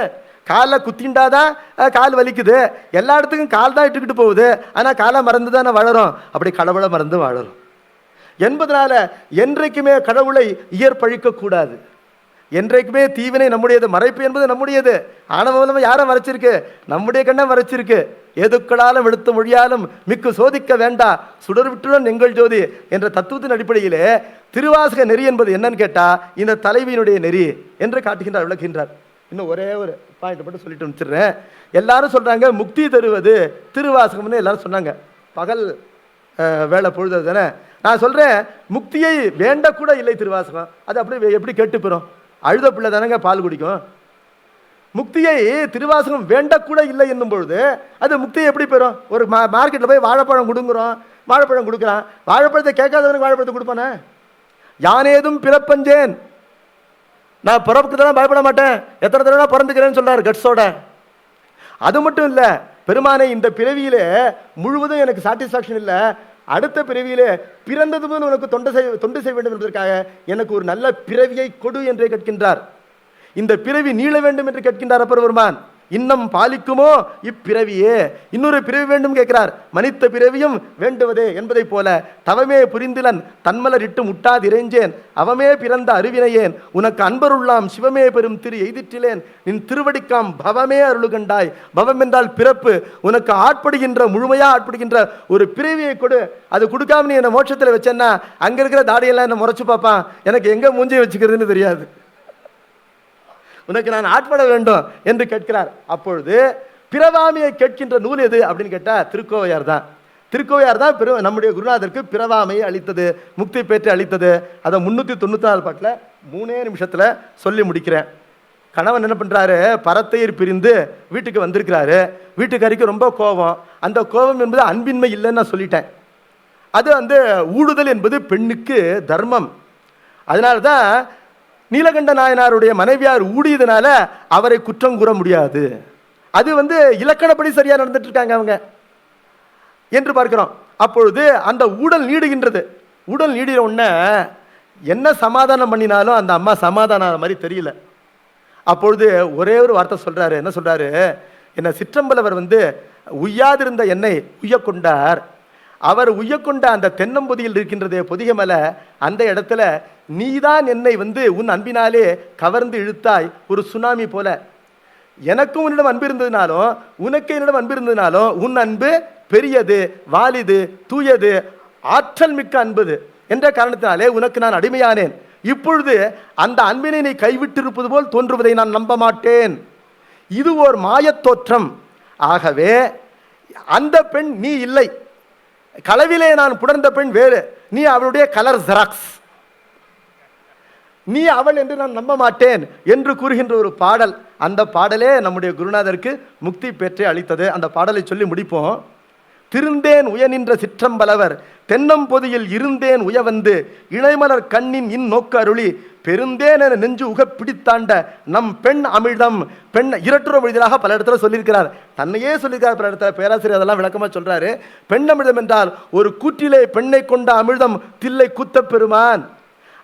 காலில் குத்திண்டாதான் கால் வலிக்குது. எல்லா இடத்துக்கும் கால் தான் இட்டுக்கிட்டு போகுது. ஆனால் காலை மறந்து தானே வளரும். அப்படி கடவுளை மறந்து வாழறோம் என்பதனால என்றைக்குமே கடவுளை இயற்பழிக்க கூடாது. என்றைக்குமே தீவினை நம்முடையது, மறைப்பு என்பது நம்முடையது. ஆணவம் யாரை மறைச்சிருக்கு? நம்முடைய கண்ணை மறைச்சிருக்கு. எதுக்களாலும் எடுத்து மொழியாலும் மிக்கு சோதிக்க வேண்டா சுடர் விட்டுடன் எங்கள் ஜோதி என்ற தத்துவத்தின் அடிப்படையிலே திருவாசக நெறி என்பது என்னன்னு கேட்டா, இந்த தலைவியினுடைய நெறி என்று காட்டுகின்றார், விளக்குகின்றார். இன்னும் ஒரே ஒரு பாயிண்ட் மட்டும் சொல்லிட்டு முடிச்சிடுறேன். எல்லாரும் சொல்றாங்க முக்தி தருவது திருவாசகம்னு எல்லாரும் சொன்னாங்க. பகல் வேலை பொழுது தானே. நான் சொல்றேன், முக்தியை வேண்டக்கூட இல்லை திருவாசகம். அது அப்படி எப்படி கேட்டு போறோம்? அழுத பிள்ளை தானங்க பால் குடிக்கும். முக்தியை திருவாசகம் வேண்டக்கூட இல்லை என்னும் பொழுது அது முக்தியை எப்படி பெறும்? ஒரு மார்க்கெட்டில் போய் வாழைப்பழம் கொடுங்குறோம், வாழைப்பழம் கொடுக்குறான். வாழைப்பழத்தை கேட்காதவனுக்கு வாழைப்பழத்தை கொடுப்பானே? யானேதும் பிறப்பஞ்சேன், நான் பிறப்புக்கு தான் பயப்பட மாட்டேன், எத்தனை தடவை பிறந்துக்கிறேன்னு சொல்றாரு கட்ஸோட. அது மட்டும் இல்ல, பெருமானே இந்த பிறவியிலே முழுவதும் எனக்கு சாட்டிஸ்பாக்சன் இல்லை, அடுத்த பிறவியிலே பிறந்தது முதல் உனக்கு தொண்டு செய்ய வேண்டும் என்பதற்காக எனக்கு ஒரு நல்ல பிறவியை கொடு என்றே கேட்கின்றார். இந்த பிறவி நீள வேண்டும் என்று கேட்கின்றார் அப்பர் பெருமான். இன்னும் பாலிக்குமோ இப்பிறவியே, இன்னொரு பிறவி வேண்டும் கேட்கிறார். மனித பிறவியும் வேண்டுவதே என்பதை போல தவமே புரிந்திலன் தன்மலர் இட்டு முட்டாது இறைஞ்சேன் அவமே பிறந்த அறிவினையேன் உனக்கு அன்பருள்ளாம் சிவமே பெரும் திரு எய்திற்றிலேன் நின் திருவடிக்காம் பவமே அருளுகண்டாய். பவம் என்றால் பிறப்பு. உனக்கு ஆட்படுகின்ற முழுமையா ஆட்படுகின்ற ஒரு பிறவியை கொடு. அது கொடுக்காம நீ என்ன மோட்சத்தில் வச்சேன்னா அங்க இருக்கிற தாடியெல்லாம் என்ன முறைச்சு பார்ப்பான், எனக்கு எங்க மூஞ்சி வச்சுக்கிறதுன்னு தெரியாது, உனக்கு நான் ஆட்பட வேண்டும் என்று கேட்கிறார். அப்பொழுது பிறவாமையை கேட்கின்ற நூல் எது அப்படின்னு கேட்டா திருக்கோவையார் தான். திருக்கோவையார் தான் நம்முடைய குருநாதருக்கு பிறவாமையை அளித்தது, முக்தி பெற்று அளித்தது. அதை 394 பாட்டில் 3 நிமிஷத்துல சொல்லி முடிக்கிறேன். கணவன் என்ன பண்றாரு, பரத்தையர் பிரிந்து வீட்டுக்கு வந்திருக்கிறாரு. வீட்டுக்காரிக்கு ரொம்ப கோபம். அந்த கோபம் என்பது அன்பின்மை இல்லைன்னு நான் சொல்லிட்டேன். அது ஊடுதல் என்பது பெண்ணுக்கு தர்மம். அதனால்தான் நீலகண்ட நாயனாருடைய மனைவியார் ஊடியதுனால அவரை குற்றம் கூற முடியாது. அது இலக்கணப்படி சரியா நடந்துட்டு இருக்காங்க அவங்க என்று பார்க்கிறோம். அப்பொழுது அந்த ஊடல் நீடுகின்றது. ஊடல் நீடின உடனே என்ன சமாதானம் பண்ணினாலும் அந்த அம்மா சமாதானம் மாதிரி தெரியல. அப்பொழுது ஒரே ஒரு வார்த்தை சொல்றாரு. என்ன சொல்றாரு, என்ன சிற்றம்பலவர் உய்யாதிருந்த என்னை உய்ய கொண்டார். அவர் உய்யக்கொண்ட அந்த தென்னம்பொதியில் இருக்கின்றதே பொதிகை மலை, அந்த இடத்துல நீதான் என்னை உன் அன்பினாலே கவர்ந்து இழுத்தாய் ஒரு சுனாமி போல. எனக்கும் உன்னிடம் அன்பு இருந்ததுனாலும் உனக்கு என்னிடம் அன்பு இருந்ததுனாலும் உன் அன்பு பெரியது, வாலிது, தூயது, ஆற்றல் மிக்க அன்புது என்ற காரணத்தினாலே உனக்கு நான் அடிமையானேன். இப்பொழுது அந்த அன்பினை நீ கைவிட்டிருப்பது போல் தோன்றுவதை நான் நம்ப மாட்டேன். இது ஓர் மாயத் தோற்றம். ஆகவே அந்த பெண் நீ இல்லை, களவிலே நான் புணர்ந்த பெண் வேறு, நீ அவளுடைய கலர் ஜெராக்ஸ், நீ அவள் என்று நான் நம்ப மாட்டேன் என்று கூறுகின்ற ஒரு பாடல். அந்த பாடலே நம்முடைய குருநாதருக்கு முக்தி பெற்றே அளித்தது. அந்த பாடலை சொல்லி முடிப்போம். திருந்தேன் உயனின்ற சிற்றம்பலவர் தென்னம்பொதியில் இருந்தேன் உயவந்து இணைமலர் கண்ணின் நோக்கு அருளி பெருந்தேன் என நெஞ்சு உக பிடித்தாண்ட நம் பெண் அமிழ்தம். பெண் இரட்டுற மொழிகளாக பல இடத்துல சொல்லியிருக்கிறார், தன்னையே சொல்லியிருக்கிறார் பல இடத்துல. பேராசிரியர் அதெல்லாம் விளக்கமா சொல்றாரு. பெண் அமிழ்தம் என்றால் ஒரு கூற்றிலே பெண்ணை கொண்ட அமிழ்தம் தில்லை கூத்த பெருமான்.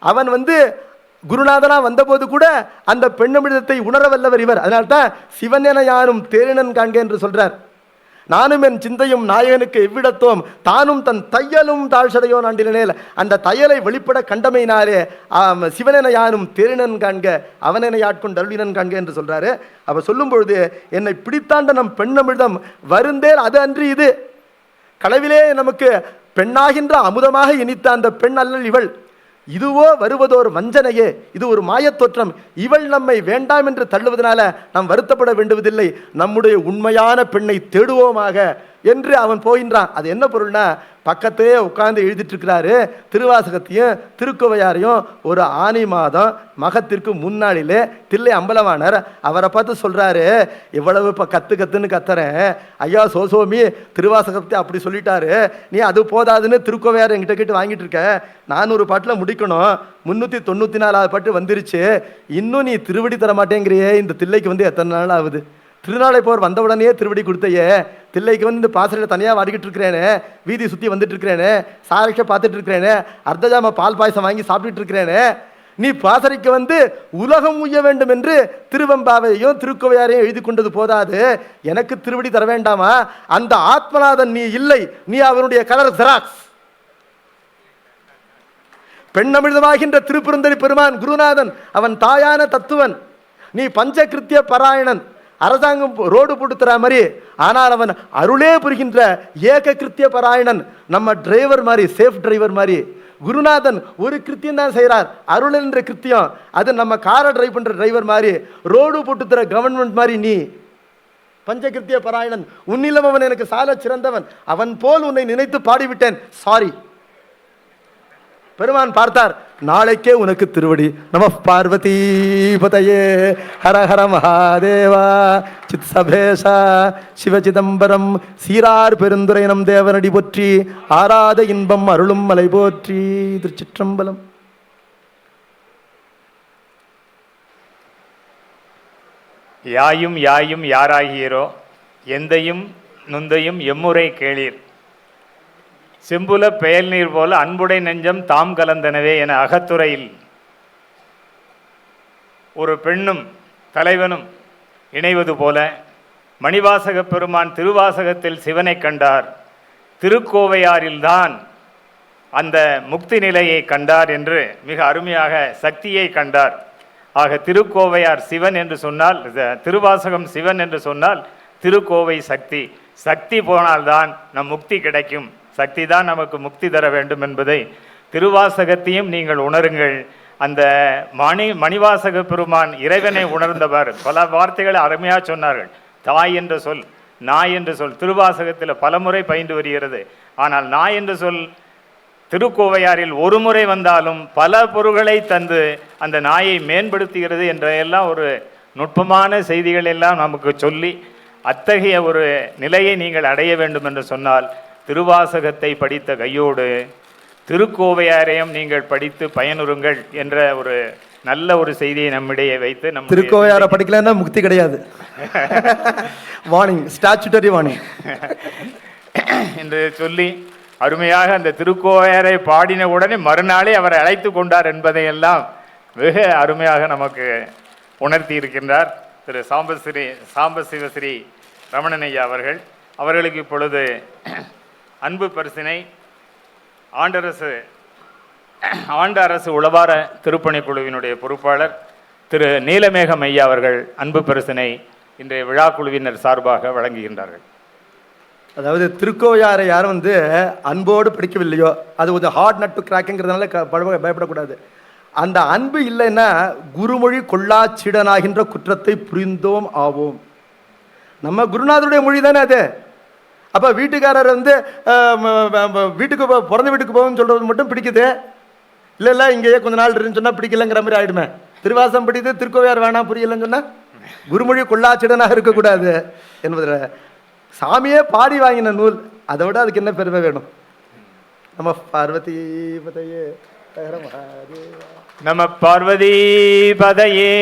அவன் குருநாதனா வந்தபோது கூட அந்த பெண்ணமிழ்தத்தை உணர வல்லவர் இவர். அதனால்தான் சிவன் என யாரும் தேரினன் காண்க என்று சொல்றார். நானும் என் சிந்தையும் நாயகனுக்கு எவ்விடத்தோம் தானும் தன் தையலும் தாழ்சடையோ நாண்டினேல். அந்த தையலை வெளிப்பட கண்டமையினாலே சிவனென யானும் தேரினன் காண்க அவனென யாட்கொண்டு அருளினன் காண்க என்று சொல்றாரு. அவர் சொல்லும் பொழுது என்னை பிடித்தாண்ட நம் பெண்ணமிழ்தம் வருந்தேல் அது அன்று இது. களவிலே நமக்கு பெண்ணாகின்ற அமுதமாக இனித்த அந்த பெண் அல்லல் இவள். இதுவோ வருவதோர் வஞ்சனையே, இது ஒரு மாயத்தோற்றம். இவள் நம்மை வேண்டாம் என்று தள்ளுவதனால நாம் வருத்தப்பட வேண்டுவதில்லை, நம்முடைய உண்மையான பெண்ணை தேடுவோமாக என்று அவன் போகின்றான். அது என்ன பொருள்னா, பக்கத்தே உட்கார்ந்து எழுதிட்டு இருக்கிறாரு திருவாசகத்தையும் திருக்கோவையாரையும். ஒரு ஆனி மாதம் மகத்திற்கு முன்னாடிலே தில்லை அம்பலவாணர் அவரை பார்த்து சொல்றாரு, இவ்வளவு இப்போ கத்துன்னு கத்துறேன் ஐயா சோசோமி, திருவாசகத்தை அப்படி சொல்லிட்டாரு, நீ அது போதாதுன்னு திருக்கோவையார் என்கிட்ட கேட்டு வாங்கிட்டு இருக்க. 400 பாட்டில் முடிக்கணும், 394 பாட்டு வந்துருச்சு, இன்னும் நீ திருவடி தர மாட்டேங்கிறியே. இந்த தில்லைக்கு எத்தனை நாள் ஆகுது? திருநாளை போர் வந்த உடனே திருவடி கொடுத்தையே, தில்லைக்கு இந்த பாசறையில் தனியாக வாடிக்கிட்டு இருக்கிறேனே, வீதி சுற்றி வந்துட்டு இருக்கிறேனே, சாரட்சை பார்த்துட்டு இருக்கிறேனே, அர்த்தஜாம பால் பாயசம் வாங்கி சாப்பிட்டுட்டு இருக்கிறேனே, நீ பாசறைக்கு உலகம் உய்ய வேண்டும் என்று திருவெம்பாவையும் திருக்கோவையாரையும் எழுதி கொண்டது போதாது, எனக்கு திருவடி தர வேண்டாமா? அந்த ஆத்மநாதன் நீ இல்லை, நீ அவனுடைய கலர் ஜெராக்ஸ். பெண்ணமிழ்தமாகின்ற திருப்பெருந்தரி பெருமான் குருநாதன், அவன் தாயான தத்துவன். நீ பஞ்சகிருத்திய பராயணன், அரசாங்கம் ரோடு போட்டு தர மாதிரி, ஆனால் அவன் அருளே புரிகின்ற ஏக கிருத்திய பராயணன். நம்ம டிரைவர் மாதிரி, சேஃப் டிரைவர் மாதிரி. குருநாதன் ஒரு கிருத்தியம் தான் செய்கிறார், அருள் என்ற கிருத்தியம். அது நம்ம காரை டிரைவ் பண்ற டிரைவர் மாதிரி, ரோடு போட்டு தர கவர்மெண்ட் மாதிரி. நீ பஞ்சகிருத்திய பராயணன், உன்னிலம் அவன் எனக்கு சால சிறந்தவன், அவன் போல் உன்னை நினைத்து பாடிவிட்டேன், சாரி. பெருமான் பார்த்தார், நாளைக்கே உனக்கு திருவடி. நம பார்வதி பதையே ஹர ஹர மகாதேவா. சித் சபேஷா சிவசிதம்பரம் சீரார் பெருந்துரை நம் தேவனடி போற்றி, ஆராத இன்பம் அருளும் மலை போற்றி. திருச்சிற்றம்பலம். யாயும் யாயும் யாராகியரோ எந்தையும் நுந்தையும் எம்முறை கேளீர், செம்புல பெயல் நீர் போல அன்புடை நெஞ்சம் தாம் கலந்தனவே என அகத்துறையில் ஒரு பெண்ணும் தலைவனும் இணைவது போல மணிவாசக பெருமான் திருவாசகத்தில் சிவனை கண்டார், திருக்கோவையாரில்தான் அந்த முக்தி நிலையை கண்டார் என்று மிக அருமையாக சக்தியை கண்டார். ஆக திருக்கோவையார் சிவன் என்று சொன்னால், திருவாசகம் சிவன் என்று சொன்னால் திருக்கோவை சக்தி. சக்தி போனால்தான் நம் முக்தி கிடைக்கும், சக்தி தான் நமக்கு முக்தி தர வேண்டும் என்பதை திருவாசகத்தையும் நீங்கள் உணருங்கள். அந்த மணிவாசக பெருமான் இறைவனை உணர்ந்தவர். பல வார்த்தைகளை அருமையாக சொன்னார்கள். தாய் என்ற சொல், நாய் என்ற சொல் திருவாசகத்தில் பலமுறை பயின்று வருகிறது. ஆனால் நாய் என்ற சொல் திருக்கோவையாரில் ஒரு முறை வந்தாலும் பல பொருள்களை தந்து அந்த நாயை மேம்படுத்துகிறது என்ற எல்லாம் ஒரு நுட்பமான செய்திகள் எல்லாம் நமக்கு சொல்லி, அத்தகைய ஒரு நிலையை நீங்கள் அடைய வேண்டும் என்று சொன்னால் திருவாசகத்தை படித்த கையோடு திருக்கோவையாரையும் நீங்கள் படித்து பயனுறுங்கள் என்ற ஒரு நல்ல ஒரு செய்தியை நம்மிடையே வைத்து நம்ம திருக்கோவையாரை படிக்கலன்னா முக்தி கிடையாது. வார்னிங், ஸ்டாச்சுட்டரி வார்னிங் என்று சொல்லி அருமையாக அந்த திருக்கோவையாரை பாடின உடனே மறுநாளே அவரை அழைத்து கொண்டார் என்பதையெல்லாம் வெகு அருமையாக நமக்கு உணர்த்தி இருக்கின்றார் திரு சாம்பசிவஸ்ரீ ரமணனையா அவர்கள். அவர்களுக்கு இப்பொழுது அன்பு பரிசினை ஆண்ட அரசு உளவார திருப்பணிக்குழுவினுடைய பொறுப்பாளர் திரு நீலமேகம் ஐயா அவர்கள் அன்பு பரிசினை இன்றைய விழா குழுவினர் சார்பாக வழங்குகின்றார்கள். அதாவது திருக்கோவையாரை யாரும் அன்போடு படிக்கவில்லையோ, அது ஒரு ஹார்ட் நட் டு கிராக்குங்கிறதுனால பயப்படக்கூடாது. அந்த அன்பு இல்லைன்னா குருமொழி கொள்ளாச்சிடனாகின்ற குற்றத்தை புரிந்தோம் ஆவோம். நம்ம குருநாதருடைய மொழி தானே அது. அப்போ வீட்டுக்காரர் வீட்டுக்கு பிறந்த வீட்டுக்கு போகும்னு சொல்கிறது மட்டும் பிடிக்குது, இல்லை இங்கேயே கொஞ்ச நாள் இருந்துன்னு சொன்னால் பிடிக்கலங்கிற மாதிரி ஆகிடுமே. திருவாசம் படித்து திருக்கோவையார் வேணாம் புரியலன்னு சொன்னால் குருமொழி கொள்ளாச்சிடனாக இருக்கக்கூடாது என்பதில் சாமியே பாடி வாங்கின நூல், அதை விட அதுக்கு என்ன பெருமை வேணும்? நம்ம பார்வதி பதையே நம பார்வதி பதையே.